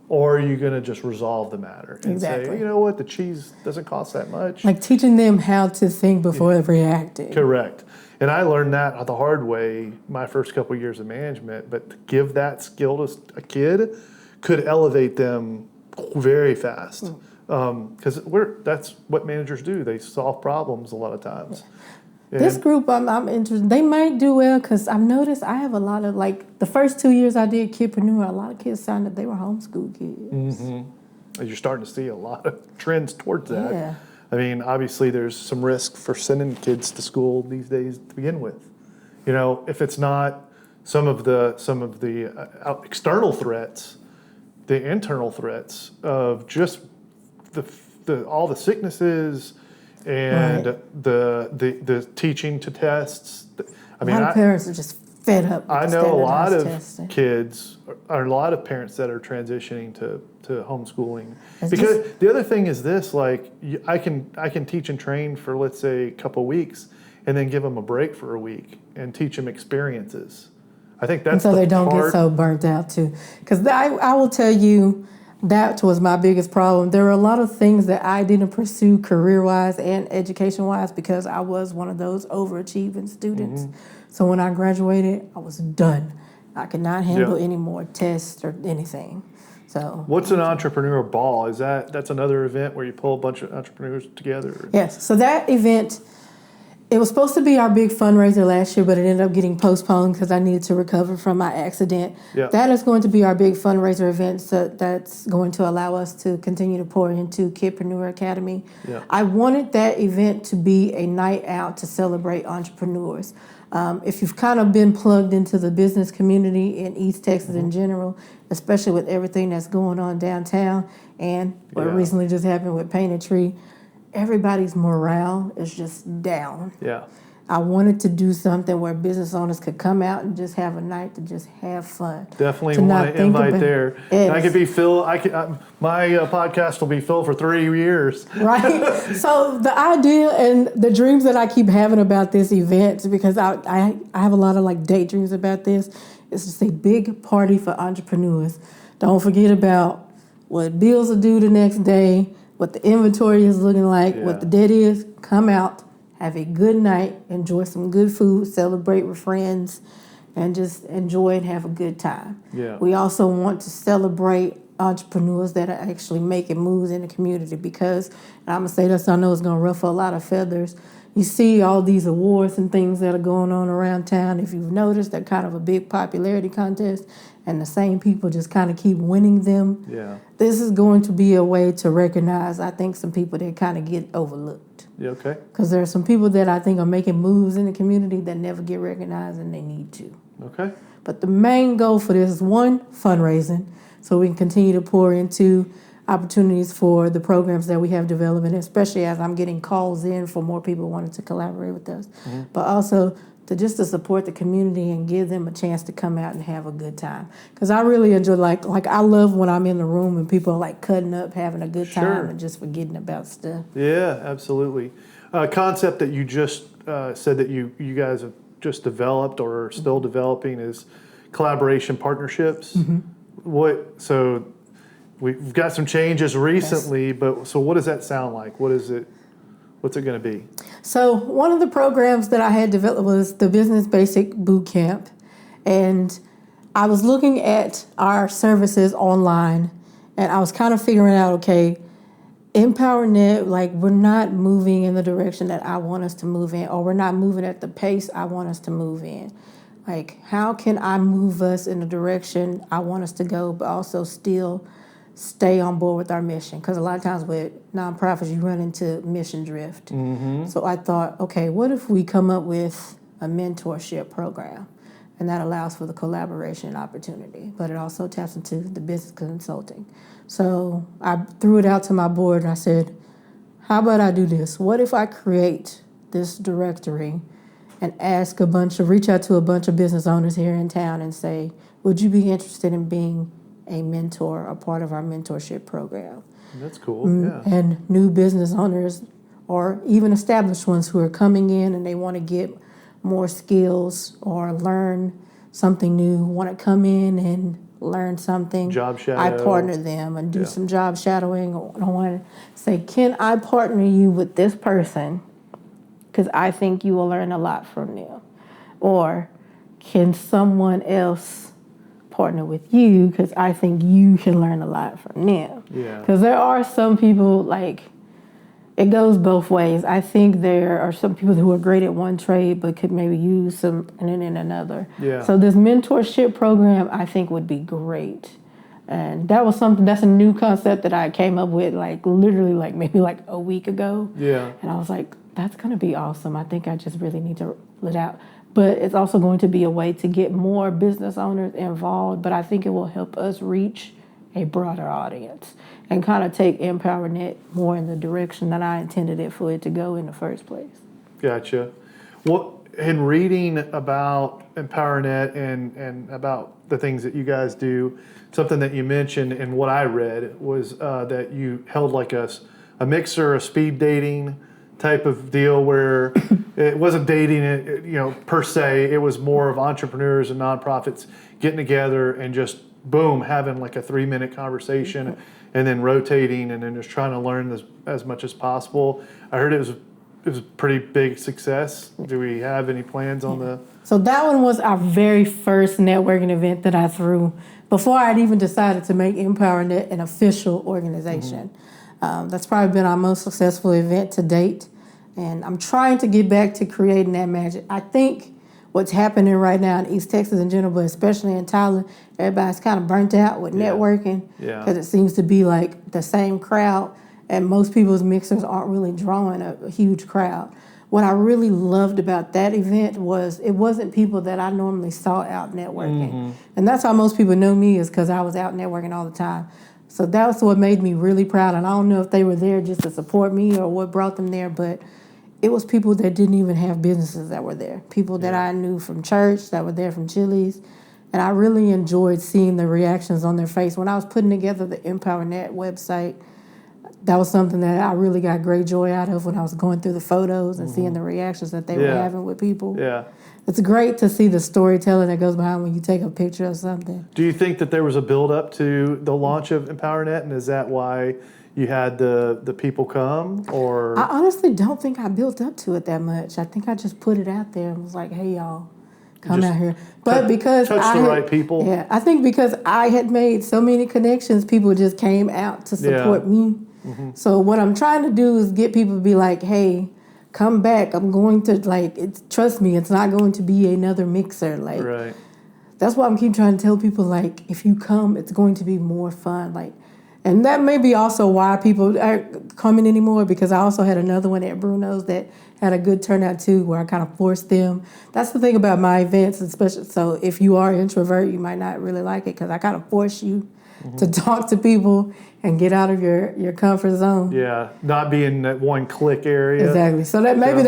S3: Or are you going to just resolve the matter and
S2: Exactly.
S3: say, you know what, the cheese doesn't cost that much?
S2: Like teaching them how to think before reacting.
S3: Correct. And I learned that the hard way my first couple years of management, but to give that skill to a kid could elevate them very fast. Because that's what managers do. They solve problems a lot of times.
S2: This group, I'm interested. They might do well because I've noticed I have a lot of, like, the first 2 years I did Kidpreneur, a lot of kids signed up. They were homeschool kids.
S3: And you're starting to see a lot of trends towards that.
S2: Yeah.
S3: I mean, obviously, there's some risk for sending kids to school these days to begin with. You know, if it's not some of the external threats, the internal threats of just all the sicknesses and the teaching to tests. I mean,
S2: a lot of parents are just fed up with
S3: I
S2: the
S3: know a lot
S2: standardized
S3: of
S2: testing.
S3: kids, or a lot of parents that are transitioning to homeschooling. Because the other thing is this, like, I can teach and train for, let's say, a couple weeks, and then give them a break for a week and teach them experiences. I think that's
S2: so they don't get so burnt out too. Because I will tell you, that was my biggest problem. There were a lot of things that I didn't pursue career-wise and education-wise because I was one of those overachieving students. So when I graduated, I was done. I could not handle any more tests or anything. So
S3: what's an entrepreneurial ball? That's another event where you pull a bunch of entrepreneurs together?
S2: Yes. So that event, it was supposed to be our big fundraiser last year, but it ended up getting postponed because I needed to recover from my accident.
S3: Yeah.
S2: That is going to be our big fundraiser event, so that's going to allow us to continue to pour into Kidpreneur Academy.
S3: Yeah.
S2: I wanted that event to be a night out to celebrate entrepreneurs. If you've kind of been plugged into the business community in East Texas in general, especially with everything that's going on downtown and what recently just happened with Painted Tree, everybody's morale is just down.
S3: Yeah.
S2: I wanted to do something where business owners could come out and just have a night to just have fun.
S3: Definitely want to invite there.
S2: Yes.
S3: I could be Phil. My podcast will be Phil for 3 years.
S2: Right. So the idea and the dreams that I keep having about this event, because I have a lot of like daydreams about this, is just a big party for entrepreneurs. Don't forget about what bills are due the next day, what the inventory is looking like, what the debt is. Come out, have a good night, enjoy some good food, celebrate with friends, and just enjoy and have a good time.
S3: Yeah.
S2: We also want to celebrate entrepreneurs that are actually making moves in the community because, and I'm going to say this, I know it's going to ruffle a lot of feathers. You see all these awards and things that are going on around town. If you've noticed, they're kind of a big popularity contest, and the same people just kind of keep winning them.
S3: Yeah.
S2: This is going to be a way to recognize, I think, some people that kind of get overlooked.
S3: Yeah, okay.
S2: Because there are some people that I think are making moves in the community that never get recognized, and they need to.
S3: Okay.
S2: But the main goal for this is, one, fundraising, so we can continue to pour into opportunities for the programs that we have developing, especially as I'm getting calls in for more people wanting to collaborate with us. But also to support the community and give them a chance to come out and have a good time. Because I really enjoy, like I love when I'm in the room and people are like cutting up, having a good time, and just forgetting about stuff.
S3: Yeah, absolutely. Concept that you just said that you guys have just developed or are still developing is collaboration partnerships. So we've got some changes recently, but so what does that sound like? What's it going to be?
S2: So one of the programs that I had developed was the Business Basic Boot Camp. And I was looking at our services online, and I was kind of figuring out, okay, Empowernet, like, we're not moving in the direction that I want us to move in, or we're not moving at the pace I want us to move in. Like, how can I move us in the direction I want us to go, but also still stay on board with our mission? Because a lot of times with nonprofits, you run into mission drift. So I thought, okay, what if we come up with a mentorship program? And that allows for the collaboration opportunity, but it also taps into the business consulting. So I threw it out to my board and I said, how about I do this? What if I create this directory and reach out to a bunch of business owners here in town and say, would you be interested in being a mentor, a part of our mentorship program?
S3: That's cool, yeah.
S2: And new business owners, or even established ones who are coming in and they want to get more skills or learn something new, want to come in and learn something,
S3: Job shadow.
S2: I partner them and do some job shadowing. I want to say, can I partner you with this person? Because I think you will learn a lot from them. Or can someone else partner with you? Because I think you can learn a lot from them.
S3: Yeah.
S2: Because there are some people, like, it goes both ways. I think there are some people who are great at one trade but could maybe use some in another.
S3: Yeah.
S2: So this mentorship program, I think, would be great. And that was something, that's a new concept that I came up with, like, literally, like, maybe, like, a week ago.
S3: Yeah.
S2: And I was like, that's going to be awesome. I think I just really need to let out. But it's also going to be a way to get more business owners involved. But I think it will help us reach a broader audience and kind of take Empowernet more in the direction that I intended it for it to go in the first place.
S3: Gotcha. Well, in reading about Empowernet and about the things that you guys do, something that you mentioned and what I read was that you held like a mixer, a speed dating type of deal where it wasn't dating, per se. It was more of entrepreneurs and nonprofits getting together and just boom, having like a 3-minute conversation and then rotating and then just trying to learn as much as possible. I heard it was a pretty big success. Do we have any plans on the?
S2: So that one was our very first networking event that I threw before I'd even decided to make Empowernet an official organization. That's probably been our most successful event to date. And I'm trying to get back to creating that magic. I think what's happening right now in East Texas in general, but especially in Tyler, everybody's kind of burnt out with networking because it seems to be like the same crowd, and most people's mixers aren't really drawing a huge crowd. What I really loved about that event was it wasn't people that I normally saw out networking. And that's how most people know me, is because I was out networking all the time. So that's what made me really proud. And I don't know if they were there just to support me or what brought them there, but it was people that didn't even have businesses that were there. People that I knew from church that were there from Chili's. And I really enjoyed seeing the reactions on their face. When I was putting together the Empowernet website, that was something that I really got great joy out of when I was going through the photos and seeing the reactions that they were having with people.
S3: Yeah.
S2: It's great to see the storytelling that goes behind when you take a picture of something.
S3: Do you think that there was a build up to the launch of Empowernet, and is that why you had the people come? Or
S2: I honestly don't think I built up to it that much. I think I just put it out there and was like, hey, y'all, come out here. But because
S3: touch the right people.
S2: Yeah, I think because I had made so many connections, people just came out to support me. So what I'm trying to do is get people to be like, hey, come back. I'm going to, trust me, it's not going to be another mixer.
S3: Right.
S2: That's why I'm keep trying to tell people, like, if you come, it's going to be more fun. And that may be also why people aren't coming anymore, because I also had another one at Bruno's that had a good turnout too, where I kind of forced them. That's the thing about my events, especially. So if you are an introvert, you might not really like it, because I kind of force you to talk to people and get out of your comfort zone.
S3: Yeah, not be in that one click area.
S2: Exactly. So that maybe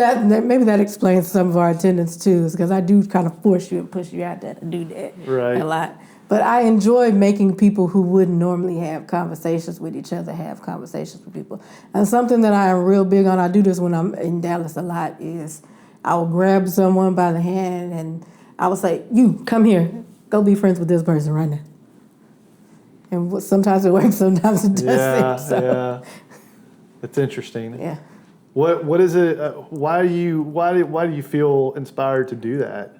S2: that explains some of our attendance too, is because I do kind of force you and push you out there to do that a lot. But I enjoy making people who wouldn't normally have conversations with each other have conversations with people. And something that I am real big on, I do this when I'm in Dallas a lot, is I will grab someone by the hand and I will say, you, come here, go be friends with this person right now. And sometimes it works, sometimes it doesn't.
S3: Yeah. That's interesting.
S2: Yeah.
S3: What is it? Why do you feel inspired to do that?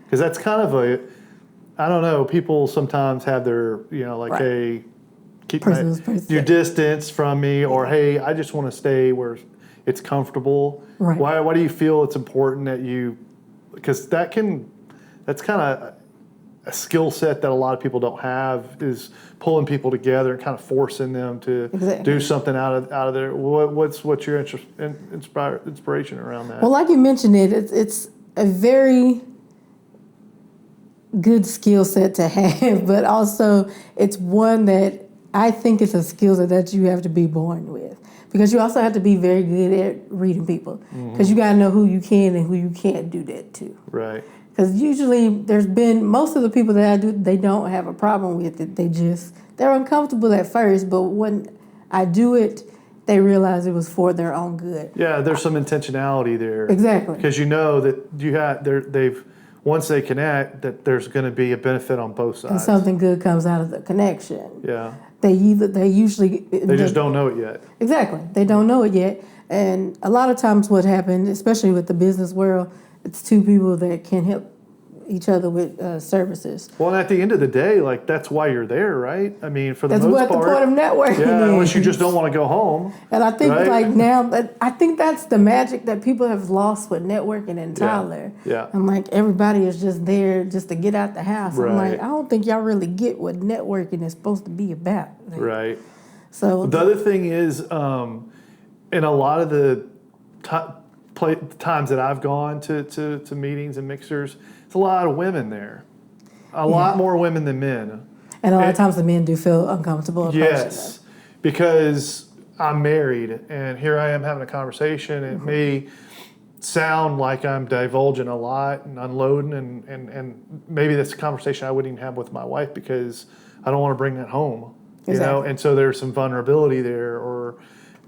S3: Because that's kind of I don't know. People sometimes have their, hey, keep your distance from me, or hey, I just want to stay where it's comfortable.
S2: Right.
S3: Why do you feel it's important that because that's kind of a skill set that a lot of people don't have, is pulling people together and kind of forcing them to do something out of there. What's your inspiration around that?
S2: Well, like you mentioned, it's a very good skill set to have, but also it's one that I think it's a skill set that you have to be born with, because you also have to be very good at reading people, because you got to know who you can and who you can't do that to.
S3: Right.
S2: Because usually most of the people that I do, they don't have a problem with it. They're uncomfortable at first, but when I do it, they realize it was for their own good.
S3: Yeah, there's some intentionality there.
S2: Exactly.
S3: Because you know that once they connect, that there's going to be a benefit on both sides.
S2: And something good comes out of the connection.
S3: Yeah.
S2: They usually
S3: They just don't know it yet.
S2: Exactly. They don't know it yet. And a lot of times what happens, especially with the business world, it's two people that can help each other with services.
S3: Well, and at the end of the day, like, that's why you're there, right? I mean, for the
S2: That's
S3: most
S2: what
S3: part.
S2: the point of networking
S3: Yeah, unless
S2: is.
S3: you just don't want to go home.
S2: And I think
S3: right?
S2: like now, I think that's the magic that people have lost with networking in Tyler.
S3: Yeah.
S2: And like everybody is just there just to get out the house. I'm
S3: Right.
S2: like, I don't think y'all really get what networking is supposed to be about. Like,
S3: Right.
S2: So
S3: The other thing is, in a lot of the times that I've gone to meetings and mixers, it's a lot of women there. A lot more women than men.
S2: and a lot of times the men do feel uncomfortable.
S3: Yes, because I'm married, and here I am having a conversation. It may sound like I'm divulging a lot and unloading, and maybe that's a conversation I wouldn't even have with my wife because I don't want to bring that home. You know, and so there's some vulnerability there, or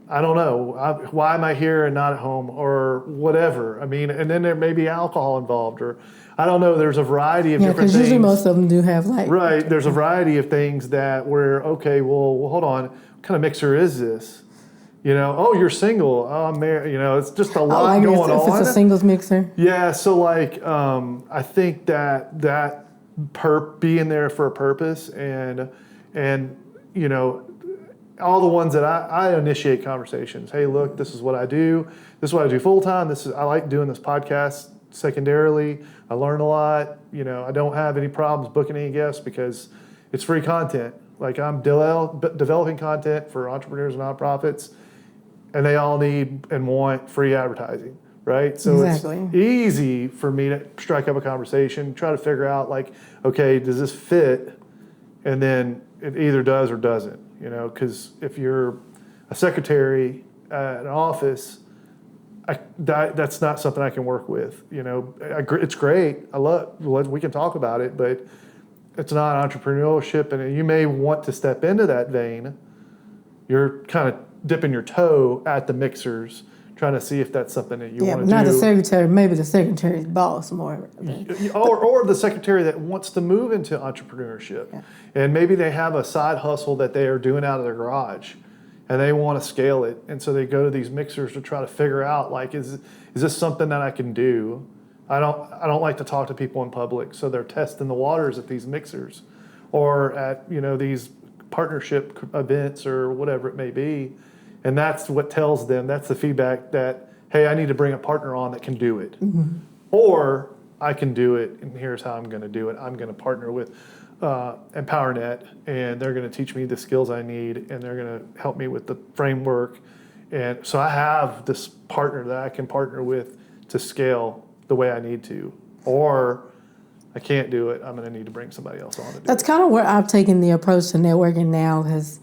S3: I don't know, why am I here and not at home, or whatever. I mean, and then there may be alcohol involved, or I don't know. There's a variety of different things.
S2: because usually most of them do have like
S3: Right. There's a variety of things that where, okay, well, hold on. What kind of mixer is this? You know, oh, you're single. Oh, I'm married. You know, it's just a lot going
S2: if
S3: on.
S2: it's a singles mixer.
S3: Yeah. So like, I think that being there for a purpose and you know, all the ones that I initiate conversations. Hey, look, this is what I do. This is what I do full time. I like doing this podcast secondarily. I learn a lot. You know, I don't have any problems booking any guests because it's free content. Like, I'm developing content for entrepreneurs and nonprofits, and they all need and want free advertising, right? So
S2: Exactly.
S3: It's easy for me to strike up a conversation, try to figure out like, okay, does this fit? And then it either does or doesn't, you know, because if you're a secretary at an office, that's not something I can work with. You know, it's great. We can talk about it, but it's not entrepreneurship, and you may want to step into that vein. You're kind of dipping your toe at the mixers, trying to see if that's something that you want to do.
S2: Not the secretary, maybe the secretary's boss more.
S3: Or the secretary that wants to move into entrepreneurship. Yeah. And maybe they have a side hustle that they are doing out of their garage and they want to scale it. And so they go to these mixers to try to figure out, like, is this something that I can do? I don't like to talk to people in public, so they're testing the waters at these mixers or at, you know, these partnership events or whatever it may be. And that's what tells them, that's the feedback that, hey, I need to bring a partner on that can do it. Mm-hmm. Or I can do it, and here's how I'm going to do it. I'm going to partner with Empowernet, and they're going to teach me the skills I need, and they're going to help me with the framework. And so I have this partner that I can partner with to scale the way I need to. Or I can't do it, I'm going to need to bring somebody else on to do
S2: That's
S3: it.
S2: kind of where I've taken the approach to networking now, because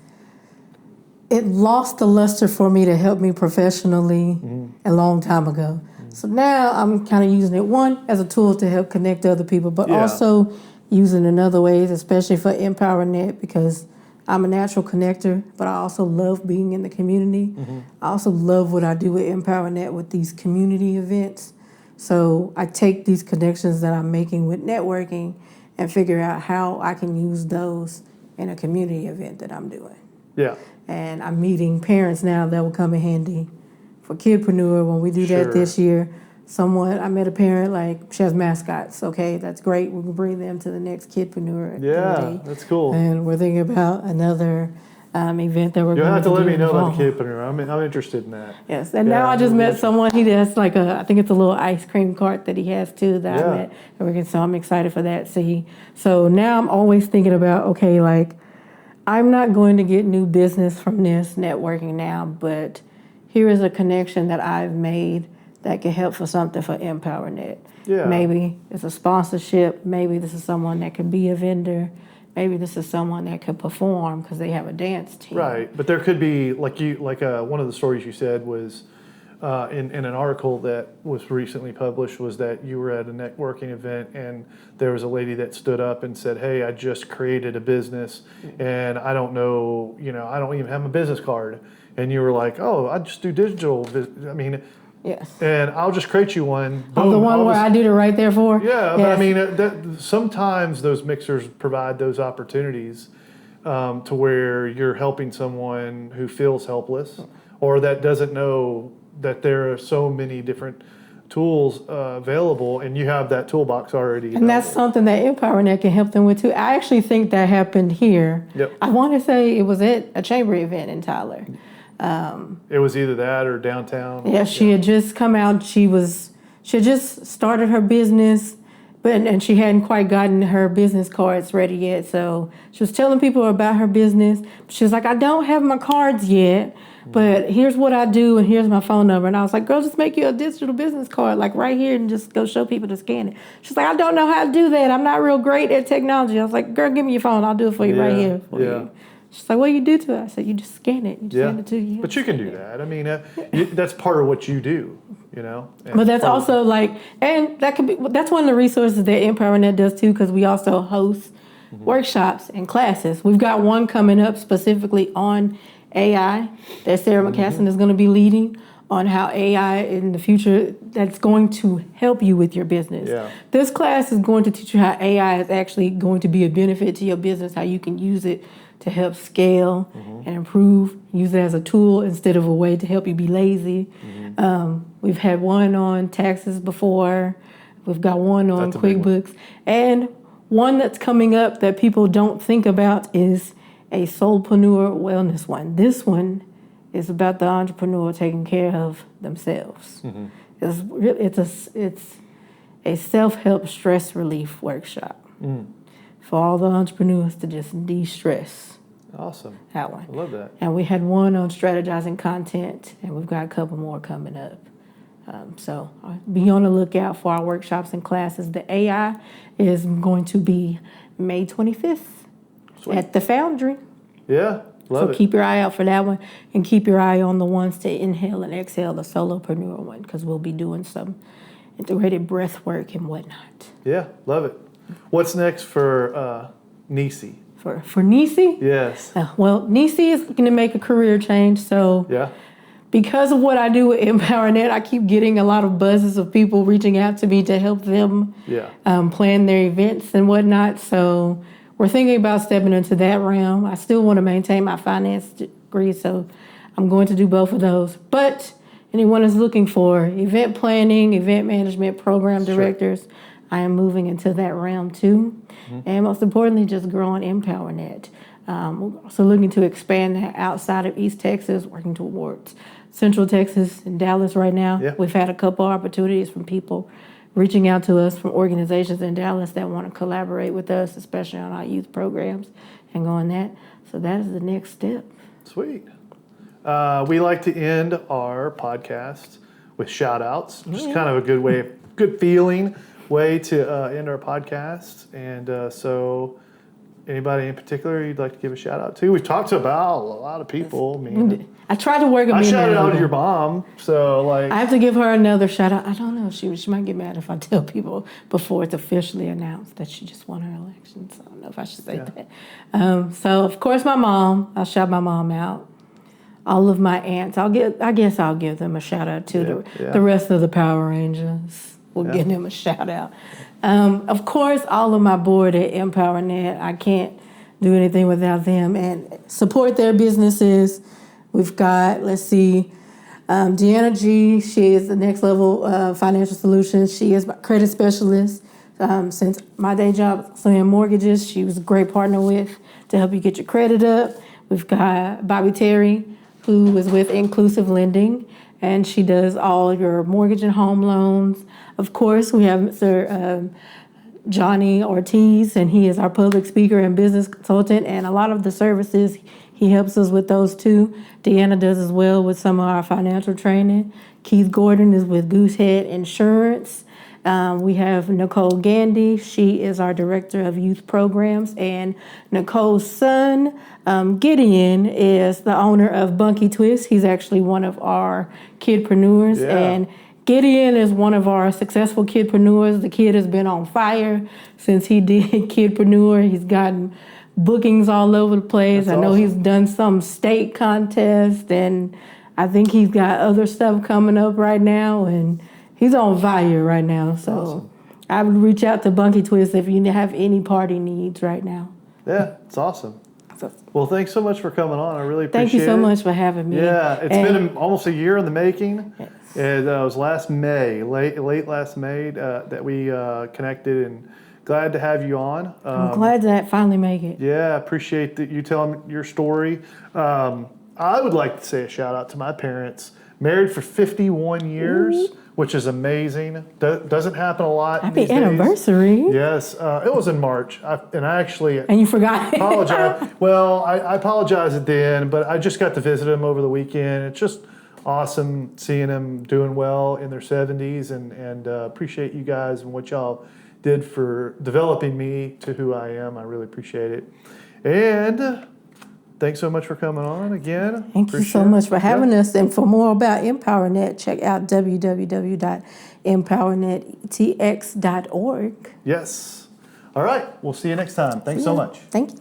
S2: it lost the luster for me to help me professionally a long time ago. So now I'm kind of using it, one, as a tool to help connect other people, but also using it in other ways, especially for Empowernet, because I'm a natural connector, but I also love being in the community. Mm-hmm. I also love what I do with Empowernet with these community events. So I take these connections that I'm making with networking and figure out how I can use those in a community event that I'm doing.
S3: Yeah.
S2: And I'm meeting parents now that will come in handy for Kidpreneur when we do that this year. I met a parent, like, she has mascots. Okay, that's great. We can bring them to the next Kidpreneur.
S3: Yeah, that's cool.
S2: And we're thinking about another event that we're going to do.
S3: You'll have to let me know about the Kidpreneur. I'm interested in that.
S2: Yes, and now I just met someone. He has like I think it's a little ice cream cart that he has too that I met. And so I'm excited for that. So now I'm always thinking about, okay, like, I'm not going to get new business from this networking now, but here is a connection that I've made that can help for something for Empowernet. Yeah. Maybe it's a sponsorship. Maybe this is someone that could be a vendor. Maybe this is someone that could perform because they have a dance team.
S3: Right, but there could be, one of the stories you said was in an article that was recently published, was that you were at a networking event and there was a lady that stood up and said, hey, I just created a business and I don't know, I don't even have a business card. And you were like, oh, I just do digital. I mean,
S2: Yes.
S3: And I'll just create you one.
S2: Oh, the one where I did it right there for?
S3: Yeah,
S2: yes.
S3: But I mean, sometimes those mixers provide those opportunities to where you're helping someone who feels helpless or that doesn't know that there are so many different tools available, and you have that toolbox already available.
S2: And that's something that Empowernet can help them with too. I actually think that happened here.
S3: Yep.
S2: I want to say it was at a chamber event in Tyler.
S3: It was either that or downtown.
S2: Yeah, she had just come out. She had just started her business, and she hadn't quite gotten her business cards ready yet. So she was telling people about her business. She was like, I don't have my cards yet, but here's what I do, and here's my phone number. And I was like, girl, just make you a digital business card, like right here, and just go show people to scan it. She's like, I don't know how to do that. I'm not real great at technology. I was like, girl, give me your phone. I'll do it for you right here. For you. She's like, what do you do to it? I said, you just scan it. You just send it to you.
S3: But you can do that. I mean, that's part of what you do, you know?
S2: But that's also like, and that could be, that's one of the resources that Empowernet does too, because we also host workshops and classes. We've got one coming up specifically on AI that Sarah McCassin is going to be leading on how AI in the future that's going to help you with your business.
S3: Yeah.
S2: This class is going to teach you how AI is actually going to be a benefit to your business, how you can use it to help scale and improve, use it as a tool instead of a way to help you be lazy. We've had one on taxes before. We've got one on QuickBooks. And one that's coming up that people don't think about is a soulpreneur wellness one. This one is about the entrepreneur taking care of themselves. It's a self-help stress relief workshop for all the entrepreneurs to just de-stress.
S3: Awesome.
S2: That one.
S3: I love that.
S2: And we had one on strategizing content, and we've got a couple more coming up. So be on the lookout for our workshops and classes. The AI is going to be May 25th at the Foundry.
S3: Yeah, love it.
S2: So keep your eye out for that one, and keep your eye on the ones to inhale and exhale, the solopreneur one, because we'll be doing some integrated breath work and whatnot.
S3: Yeah, love it. What's next for Nisi?
S2: For Nisi?
S3: Yes.
S2: Well, Nisi is going to make a career change, so because of what I do with Empowernet, I keep getting a lot of buzzes of people reaching out to me to help them plan their events and whatnot. So we're thinking about stepping into that realm. I still want to maintain my finance degree, so I'm going to do both of those. But anyone is looking for event planning, event management, program directors, I am moving into that realm too. And most importantly, just growing Empowernet. We're also looking to expand that outside of East Texas, working towards Central Texas and Dallas right now.
S3: Yeah.
S2: We've had a couple opportunities from people reaching out to us from organizations in Dallas that want to collaborate with us, especially on our youth programs and going that. So that is the next step.
S3: Sweet. We like to end our podcast with shout outs, which is kind of a good feeling way to end our podcast. And so anybody in particular you'd like to give a shout out to? We've talked about a lot of people.
S2: I tried to work them in.
S3: I shouted out to your mom, so like
S2: I have to give her another shout out. I don't know. She might get mad if I tell people before it's officially announced that she just won her election. So I don't know if I should say that. So of course my mom. I'll shout my mom out. All of my aunts. I guess I'll give them a shout out too. The rest of the Power Rangers. We'll give them a shout out. Of course, all of my board at Empowernet. I can't do anything without them, and support their businesses. We've got, Deanna G. She is the Next Level Financial Solutions. She is my credit specialist. Since my day job, selling mortgages, she was a great partner with to help you get your credit up. We've got Bobby Terry, who is with Inclusive Lending, and she does all your mortgage and home loans. Of course, we have Mr. Johnny Ortiz, and he is our public speaker and business consultant, and a lot of the services, he helps us with those too. Deanna does as well with some of our financial training. Keith Gordon is with Goosehead Insurance. We have Nicole Gandy. She is our director of youth programs, and Nicole's son, Gideon, is the owner of Bunky Twist. He's actually one of our kidpreneurs, and Gideon is one of our successful kidpreneurs. The kid has been on fire since he did kidpreneur. He's gotten bookings all over the place. I know he's done some state contest, and I think he's got other stuff coming up right now, and he's on fire right now. So
S3: Awesome.
S2: I would reach out to Bunky Twist if you have any party needs right now.
S3: Yeah, it's awesome.
S2: So
S3: Well, thanks so much for coming on. I really appreciate it.
S2: thank you so much for having me.
S3: Yeah, it's been almost a year in the making.
S2: Yes.
S3: It was last May, late last May, that we connected, and glad to have you on.
S2: I'm glad that finally make it.
S3: Yeah, appreciate that you telling your story. I would like to say a shout out to my parents. Married for 51 years, which is amazing. Doesn't happen a lot.
S2: Happy
S3: these days.
S2: anniversary.
S3: Yes, it was in March, and I actually
S2: And you forgot.
S3: apologize. Well, I apologize at the end, but I just got to visit them over the weekend. It's just awesome seeing them doing well in their 70s, and appreciate you guys and what y'all did for developing me to who I am. I really appreciate it. And thanks so much for coming on again.
S2: Thank you so much for having us. And for more about Empowernet, check out www.empowernetTX.org.
S3: Yes. All right. We'll see you next time. Thanks so much.
S2: Thank you.